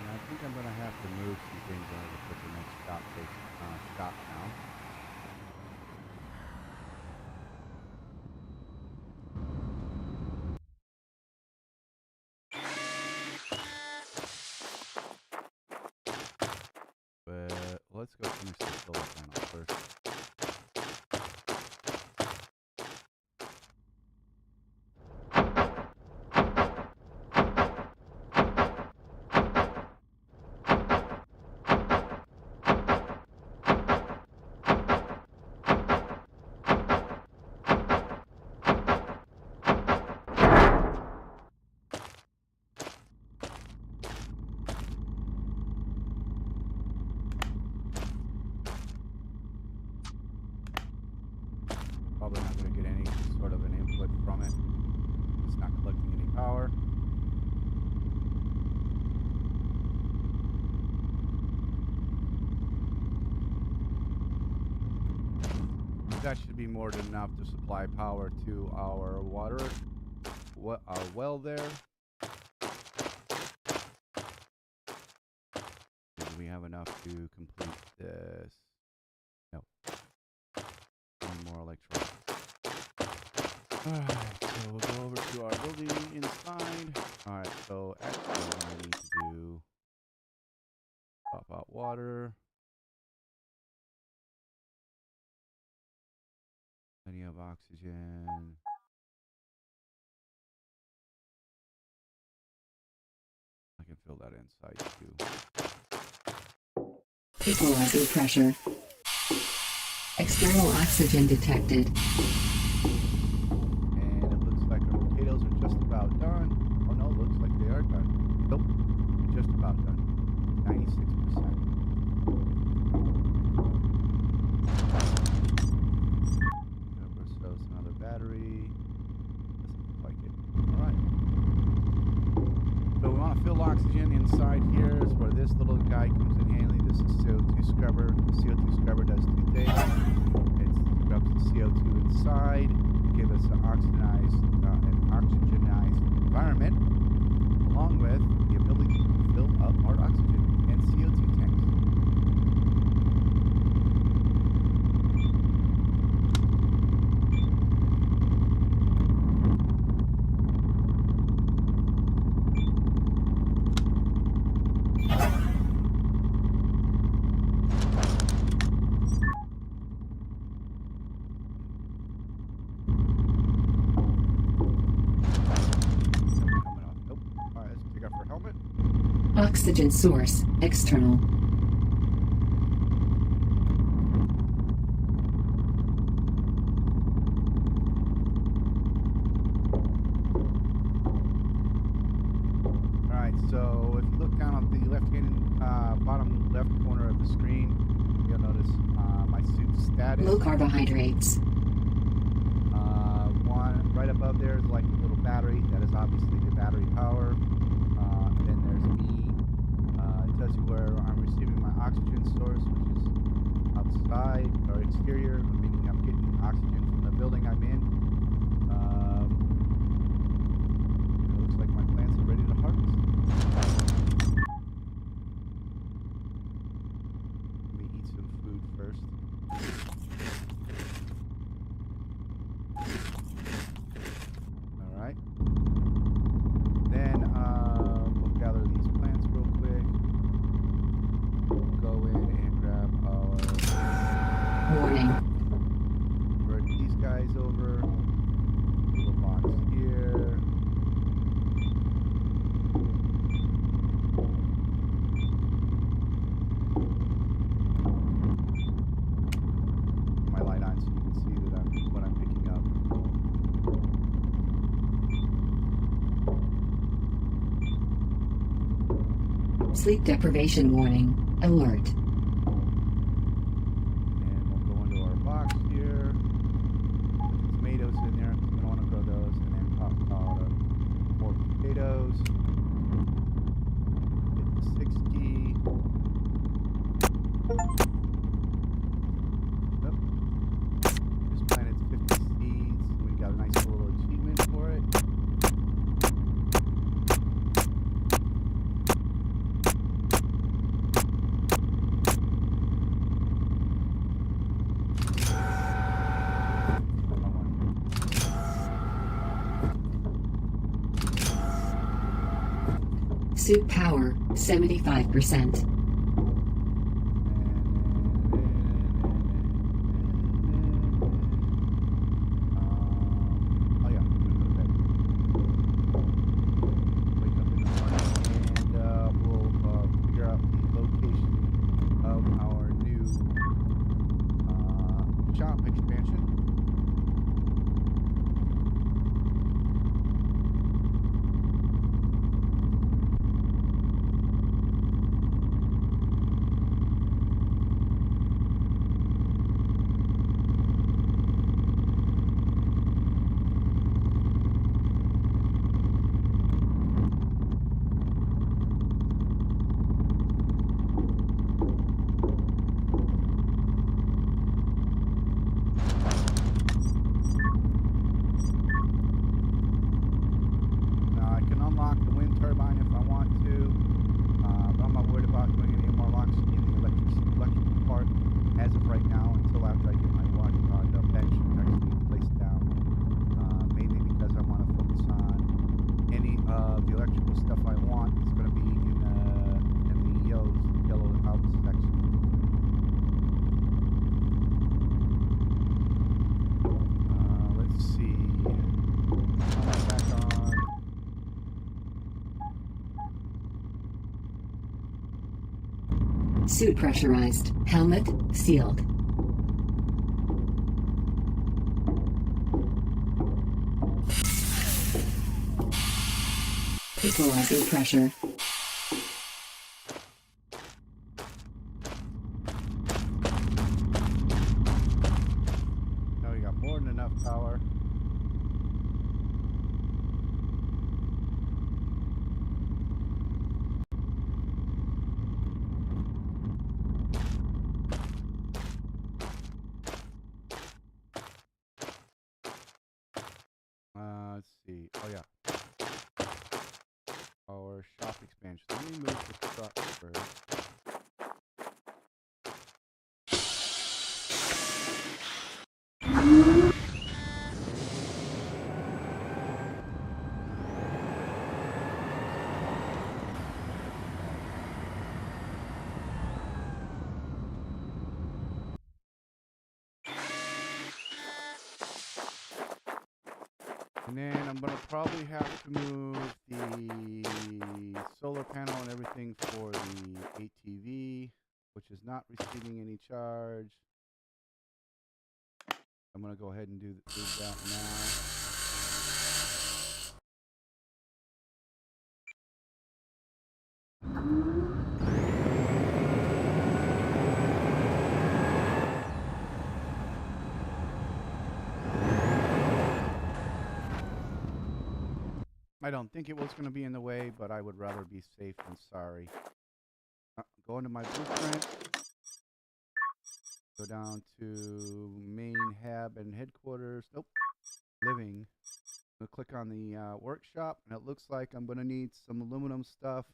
I think I'm going to have to move some things in order to put the next stop now. let's go finish the solar panel first. Probably not going to get any sort of an input from it. It's not collecting any power. That should be more than enough to supply power to our water, our well there. Do we have enough to complete this? No. Need more electrons. Alright, so we'll go over to our building inside. Alright, so actually what I need to do, pop out water. Plenty of oxygen. I can fill that inside too. Equalizer pressure. External oxygen detected. And it looks like our potatoes are just about done. Oh no, looks like they are done. Nope, they're just about done. 96%. Ourselves another battery. Doesn't look like it. Alright. So we want to fill oxygen inside here is where this little guy comes in handy. This is CO2 scrubber. The CO2 scrubber does two things. It scrubs the CO2 inside, give us an oxygenized environment, along with the ability to fill up our oxygen and CO2 tanks. Oxygen source, external. Alright, so if you look down at the left-hand, bottom left corner of the screen, you'll notice my suit's status. Low carbohydrates. One right above there is like a little battery. That is obviously the battery power. Then there's me. It tells you where I'm receiving my oxygen source, which is outside or exterior, meaning I'm getting oxygen from the building I'm in. It looks like my plants are ready to harvest. Let me eat some food first. Alright. Then we'll gather these plants real quick. We'll go in and grab our... Warning. Bring these guys over. Little box here. Put my light on so you can see that what I'm picking up. Sleep deprivation warning. Alert. And we'll go into our box here. Put the tomatoes in there because we don't want to grow those. And then pop out more potatoes. Hit the 6 key. Yep. Just planted 50 seeds. We got a nice little achievement for it. Suit power, 75%. And then to. But I'm not worried about doing any more locks in the electrical part as of right now until after I get my the bench actually placed down. Mainly because I want to focus on any of the electrical stuff I want. It's going to be in the yellow out section. Let's see. Back on. Suit pressurized. Helmet sealed. Equalizer pressure. Now we got more than enough power. Let's see. Oh yeah. Our shop expansion. Let me move the truck first. And then I'm going to probably have to move the solar panel and everything for the ATV, which is not receiving any charge. I'm going to go ahead and do that now. I don't think it was going to be in the way, but I would rather be safe than sorry. Go into my blueprint. Go down to main hab and headquarters. Nope. Living. I'm going to click on the workshop, and it looks like I'm going to need some aluminum stuff,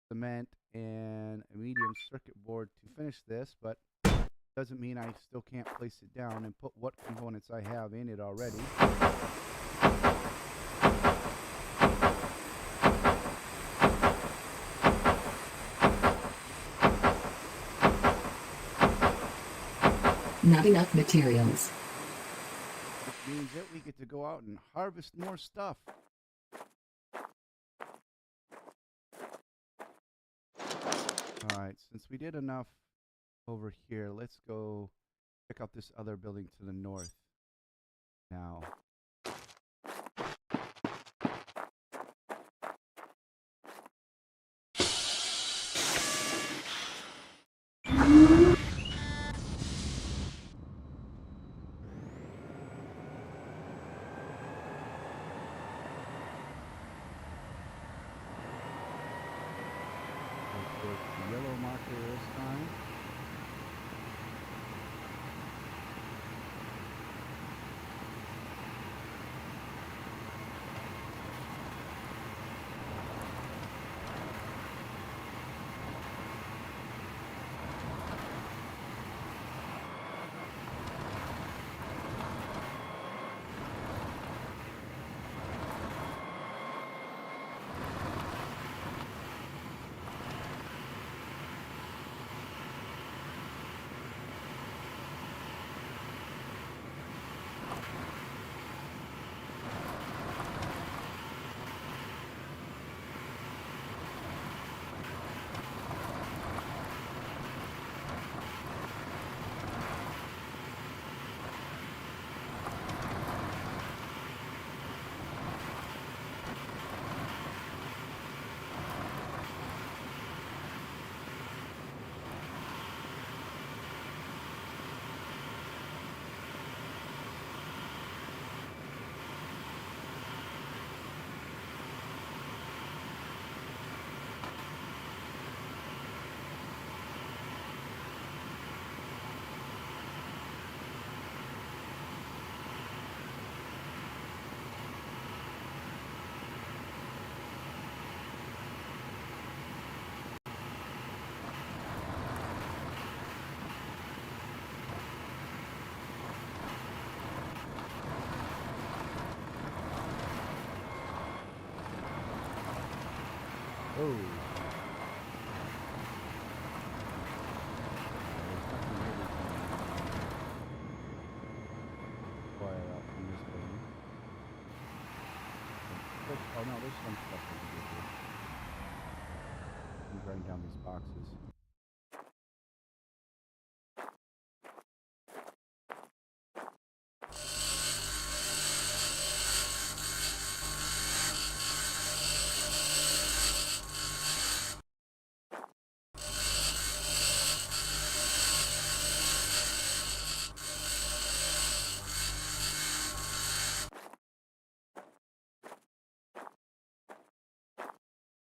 cement, and a medium circuit board to finish this, but doesn't mean I still can't place it down and put what components I have in it already. Not enough materials. Which means that we get to go out and harvest more stuff. Alright, since we did enough over here, let's go check out this other building to the north now. The yellow marker this time. Oh. There's nothing here we can acquire out from this building. Oh no, there's some stuff we can do here. I'm writing down these boxes.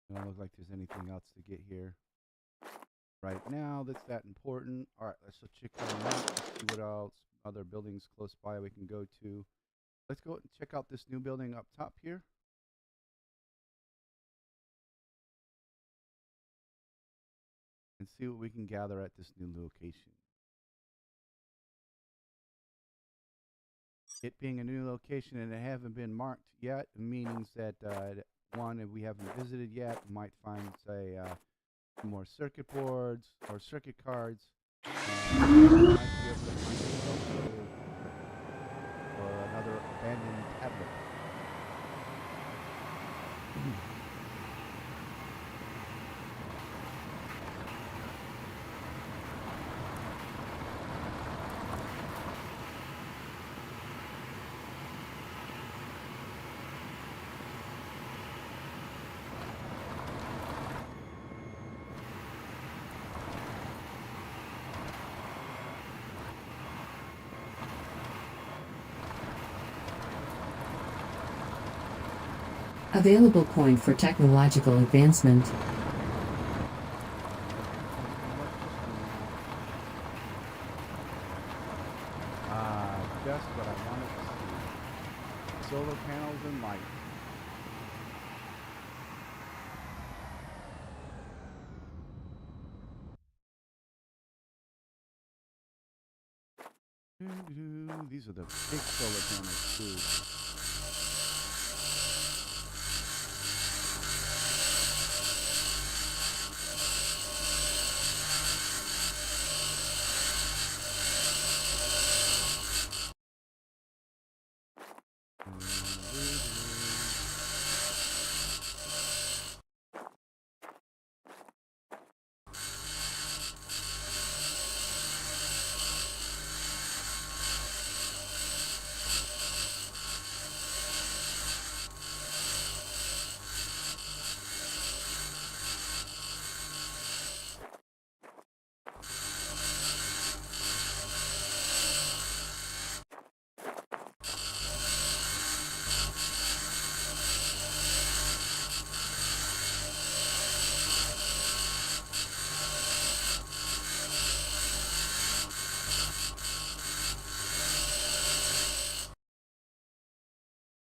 It don't look like there's anything else to get here right now that's that important. All right, let's check on that. Let's see what else other buildings close by we can go to. Let's go and check out this new building up top here. And see what we can gather at this new location. It being a new location and it haven't been marked yet means that one, if we haven't visited yet, we might find, say, more circuit boards or circuit cards. Might be able to find or another abandoned tablet. Available point for technological advancement. Just what I wanted to see. Solar panels and lights. These are the big solar panels too.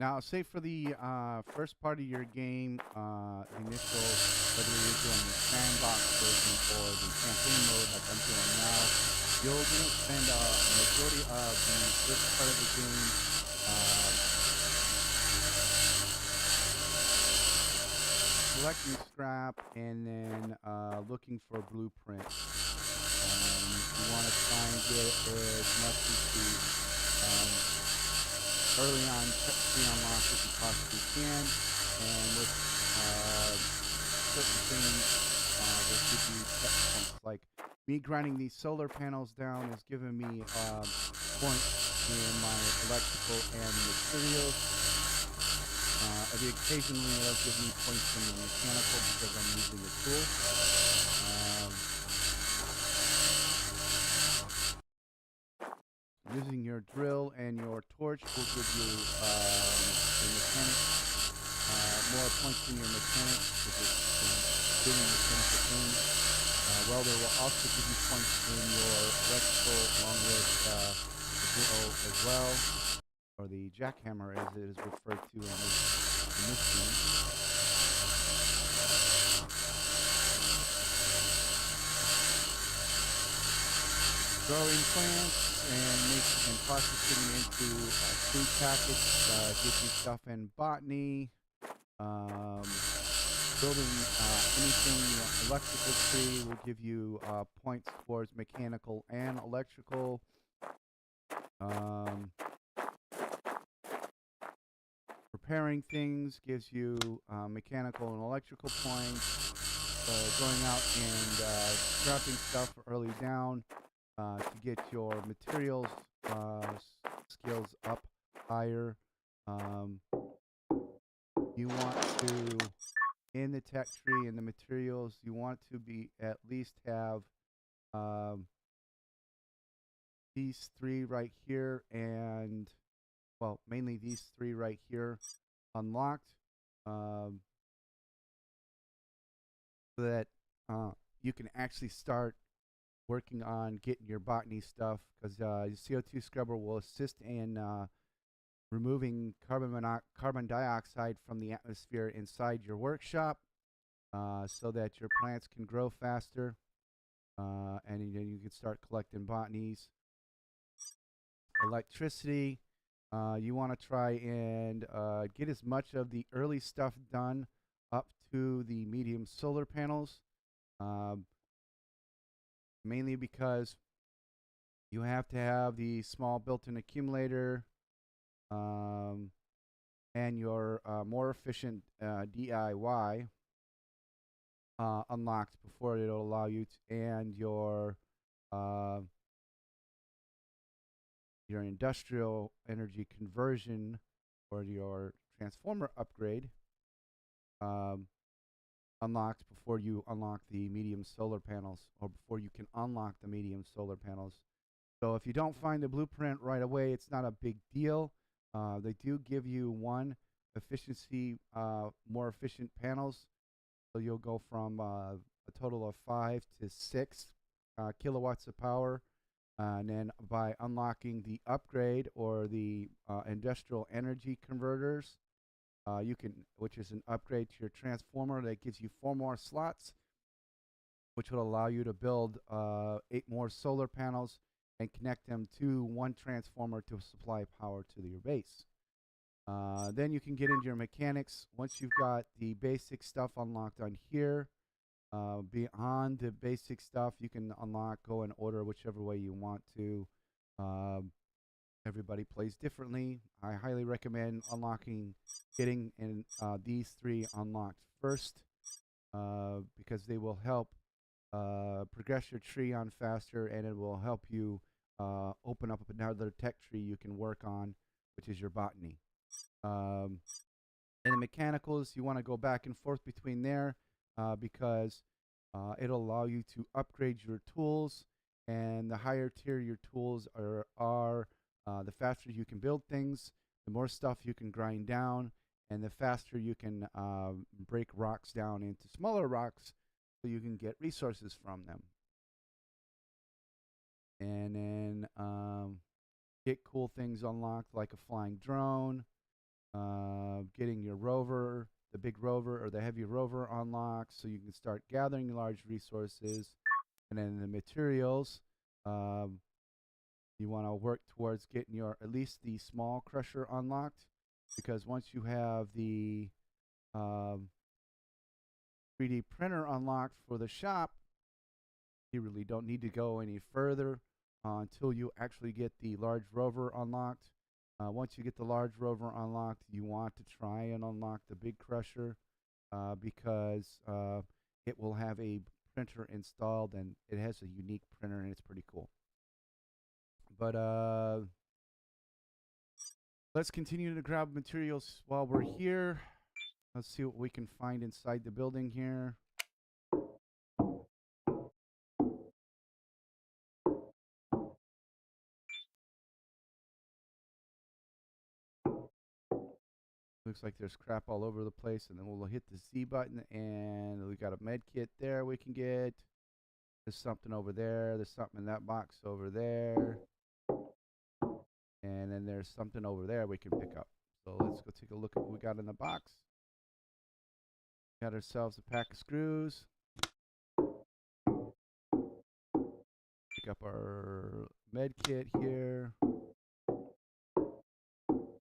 Now, say for the first part of your game, initial, whether you're doing the sandbox version or the campaign mode like I'm doing now, you're going to spend a majority of the first part of the game collecting scrap and then looking for blueprints. You want to try and get as much as early on free unlock as you possibly can, and with certain things will give you checkpoints. Like me grinding these solar panels down is giving me points in my electrical and materials. Occasionally it'll give me points in the mechanical because I'm using the tool. Using your drill and your torch will give you your mechanics, more points in your mechanics because it's doing mechanical things. Welder will also give you points in your electrical along with the drill as well, or the jackhammer as it is referred to in this game. Growing plants and processing into food packets gives you stuff in botany, building anything electrical tree will give you points towards mechanical and electrical. Repairing things gives you mechanical and electrical points. Going out and scrapping stuff early down to get your materials skills up higher. You want to, in the tech tree and the materials, you want to be at least have these three right here and, well, mainly these three right here unlocked so that you can actually start working on getting your botany stuff, because CO2 scrubber will assist in removing carbon dioxide from the atmosphere inside your workshop so that your plants can grow faster and then you can start collecting botanies. Electricity, you want to try and get as much of the early stuff done up to the medium solar panels, mainly because you have to have the small built-in accumulator and your more efficient DIY unlocked before it'll allow you to, and your industrial energy conversion or your transformer upgrade unlocked before you unlock the medium solar panels, or before you can unlock the medium solar panels. So if you don't find the blueprint right away, it's not a big deal. They do give you one efficiency, more efficient panels. So you'll go from a total of 5 to 6 kilowatts of power. And then by unlocking the upgrade or the industrial energy converters, you can, which is an upgrade to your transformer that gives you 4 more slots, which will allow you to build 8 more solar panels and connect them to one transformer to supply power to your base. Then you can get into your mechanics. Once you've got the basic stuff unlocked on here, beyond the basic stuff, you can unlock, go and order whichever way you want to. Everybody plays differently. I highly recommend getting in these 3 unlocked first, because they will help progress your tree on faster, and it will help you open up another tech tree you can work on, which is your botany. And the mechanicals, you want to go back and forth between there because it'll allow you to upgrade your tools, and the higher tier your tools are the faster you can build things, the more stuff you can grind down, and the faster you can break rocks down into smaller rocks so you can get resources from them. And then get cool things unlocked like a flying drone, getting your rover, the big rover or the heavy rover unlocked so you can start gathering large resources. And then the materials, you want to work towards getting your at least the small crusher unlocked, because once you have the 3D printer unlocked for the shop, you really don't need to go any further until you actually get the large rover unlocked. Once you get the large rover unlocked, you want to try and unlock the big crusher because it will have a printer installed, and it has a unique printer, and it's pretty cool. But let's continue to grab materials while we're here. Let's see what we can find inside the building here. Looks like there's crap all over the place, and then we'll hit the Z button, and we got a med kit there we can get. There's something over there. There's something in that box over there. And then there's something over there we can pick up. So let's go take a look at what we got in the box. Got ourselves a pack of screws. Pick up our med kit here.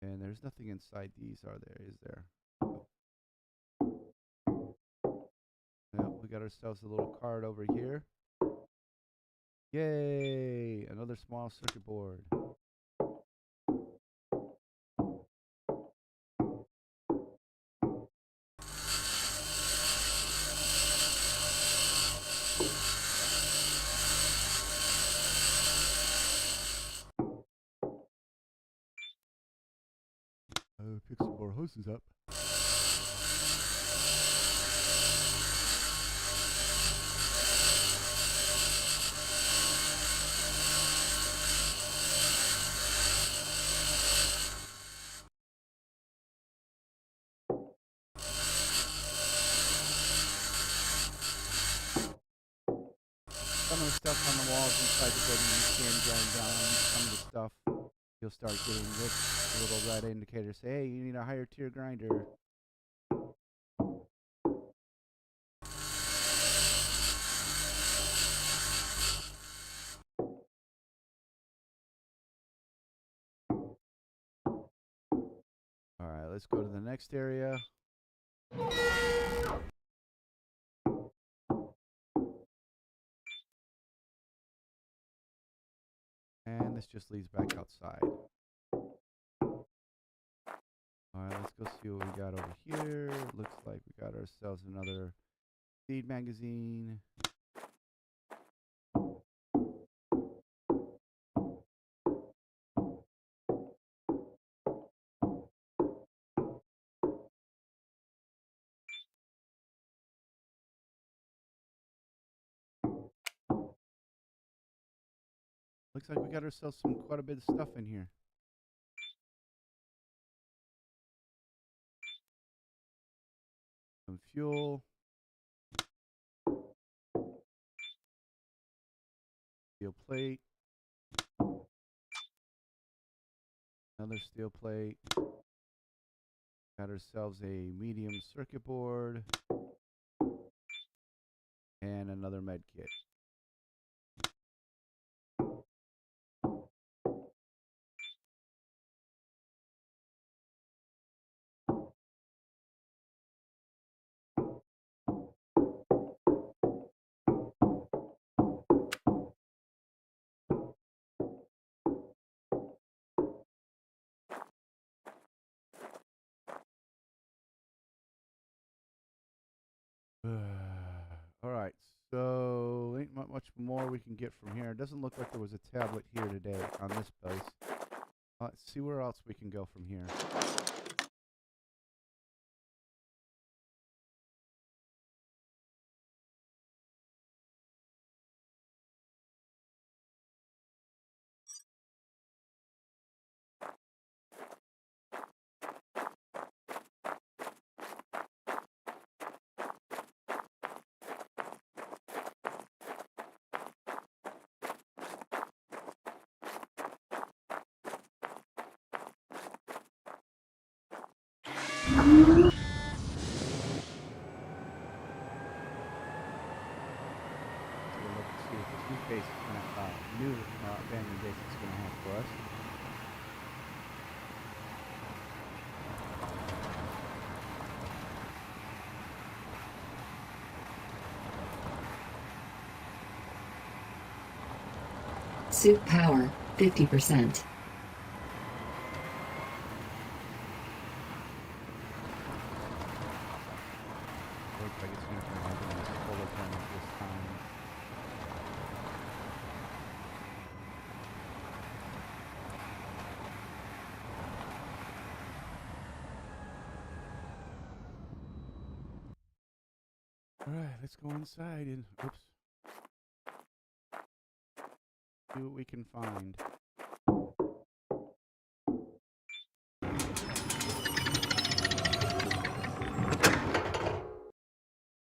And there's nothing inside these, are there? Is there? got ourselves a little card over here. Yay! Another small circuit board. Pick some more hoses up. Some of the stuff on the walls inside the building, you can grind down some of the stuff. You'll start getting this little red indicator say, hey, you need a higher tier grinder. Alright, let's go to the next area. And this just leads back outside. Alright, let's go see what we got over here. Looks like we got ourselves another seed magazine. Looks like we got ourselves quite a bit of stuff in here. Some fuel. Steel plate. Another steel plate. Got ourselves a medium circuit board. And another med kit. Alright, so ain't much more we can get from here. It doesn't look like there was a tablet here today on this place. Let's see where else we can go from here. See what this new base is gonna, new abandoned base is gonna have for us. Suit power, 50%. Looks like it's gonna turn out a solar panel this time. Alright, let's go inside and oops. See what we can find.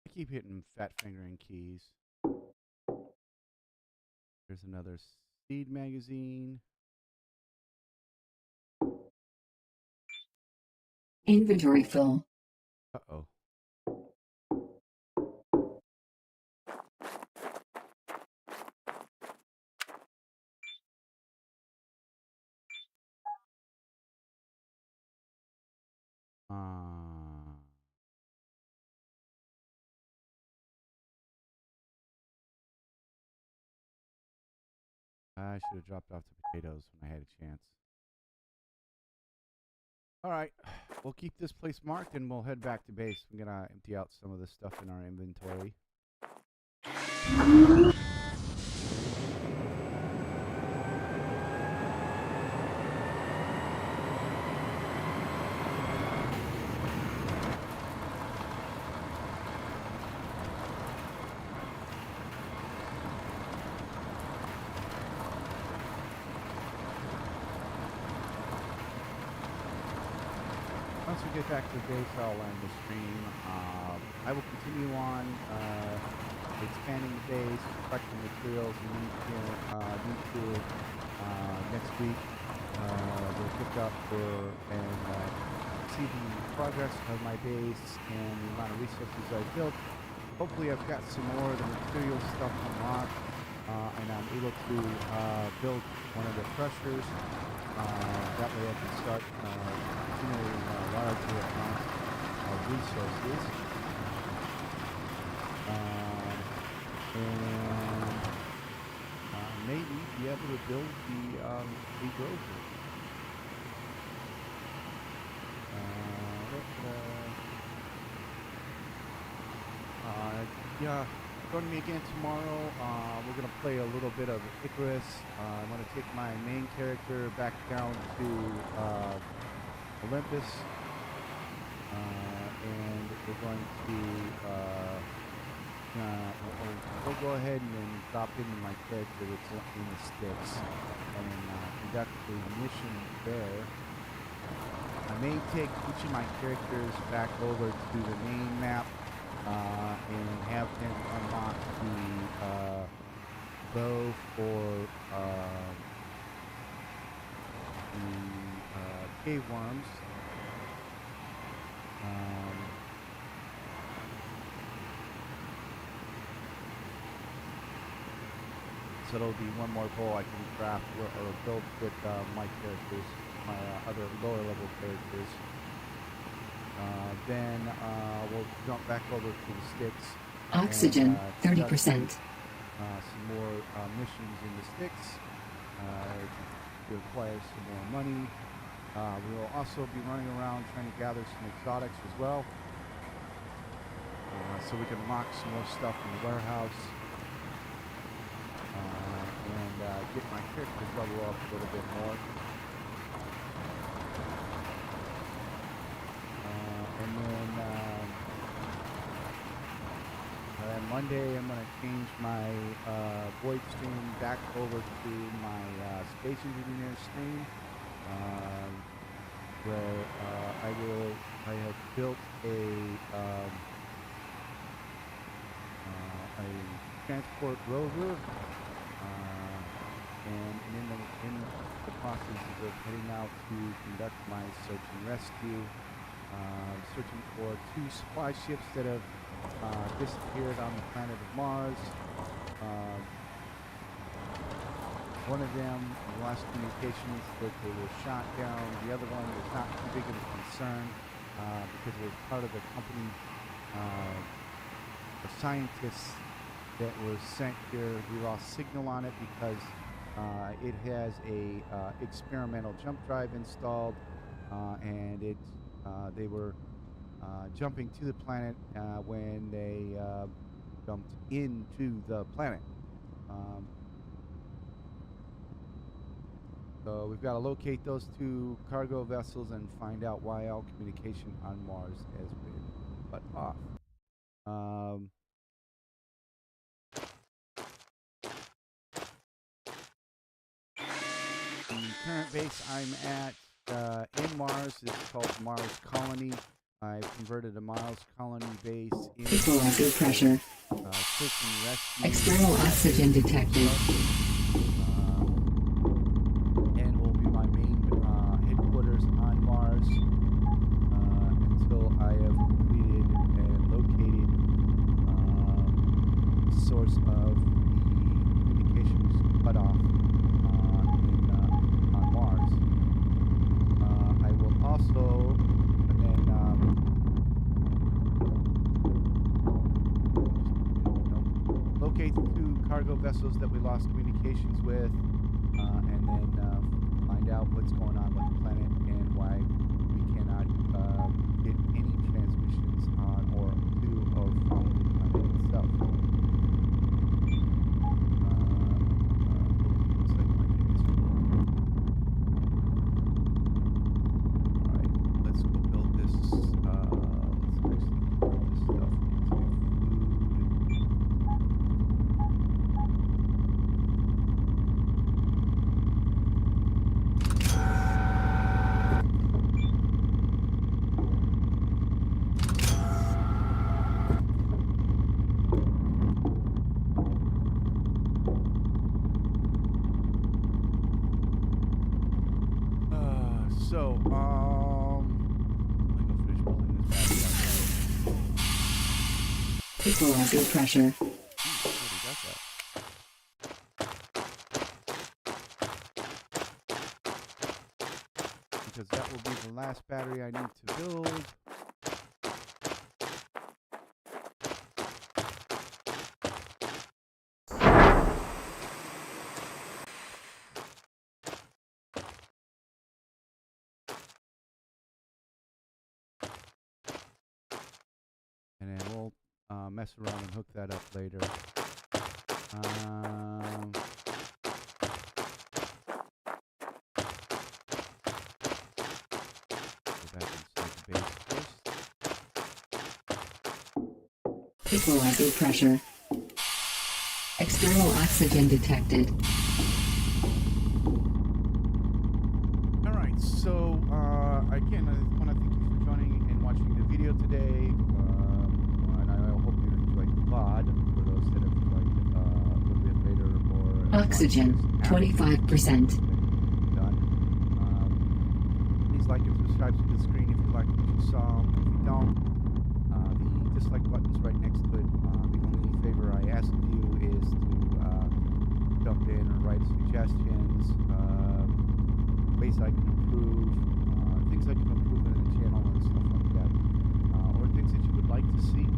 I keep hitting fat fingering keys. There's another seed magazine. Inventory full. Uh-oh. I should have dropped off the potatoes when I had a chance. All right, we'll keep this place marked and we'll head back to base. I'm gonna empty out some of the stuff in our inventory. Once we get back to the base, I'll end the stream. I will continue on expanding the base, collecting materials we need to next week. We'll pick up and see the progress of my base and the amount of resources I've built. Hopefully I've got some more of the material stuff unlocked and I'm able to build one of the crushers. That way I can start accumulating larger amounts of resources. And maybe be able to build the grocery. Yeah, join me again tomorrow. We're going to play a little bit of Icarus. I'm going to take my main character back down to Olympus. And we're going to we'll go ahead and then drop in my character that's in the sticks and conduct a mission there. I may take each of my characters back over to the main map and have them unlock the bow for the cave worms. So it'll be one more bow I can craft or build with my characters, my other lower level characters. Then we'll jump back over to the sticks. Oxygen, 30%. Some more missions in the sticks to acquire some more money. We will also be running around trying to gather some exotics as well. So we can lock some more stuff in the warehouse. And get my characters level up a little bit more. And then Monday I'm going to change my Void stream back over to my Space Engineer stream, where I have built a transport rover, and in the process of heading out to conduct my search and rescue, searching for 2 supply ships that have disappeared on the planet of Mars. One of them lost communications, that they were shot down. The other one was not too big of a concern because it was part of the company of scientists that was sent here. We lost signal on it because it has a experimental jump drive installed, and they were jumping to the planet when they jumped into the planet. So we've got to locate those 2 cargo vessels and find out why all communication on Mars has been cut off. The current base I'm at in Mars is called Mars Colony. I've converted a Mars Colony base into Equalizer pressure. search and rescue. External oxygen detected. And will be my main headquarters on Mars until I have completed and located the source of the communications cutoff on Mars. I will also locate the 2 cargo vessels that we lost communications with, and then find out what's going on with the planet and why we cannot get any transmissions on or to or from the planet itself. Looks like my thing is full. Alright, let's go build this. Let's actually build this stuff into food. Let me go finish building this battery. Equalizer pressure. Already got that. Because that will be the last battery I need to build. And then we'll mess around and hook that up later. Go back inside the base first. Equalizer pressure. External oxygen detected. Alright, so again, I want to thank you for joining and watching the video today. And I hope you enjoyed the VOD for those that have joined a little bit later or Oxygen, 25%. Done. Please like and subscribe to the screen if you like what you saw. If you don't, the dislike button's right next to it. The only favor I ask of you is to jump in or write suggestions, ways I can improve, things I can improve in the channel and stuff like that, or things that you would like to see.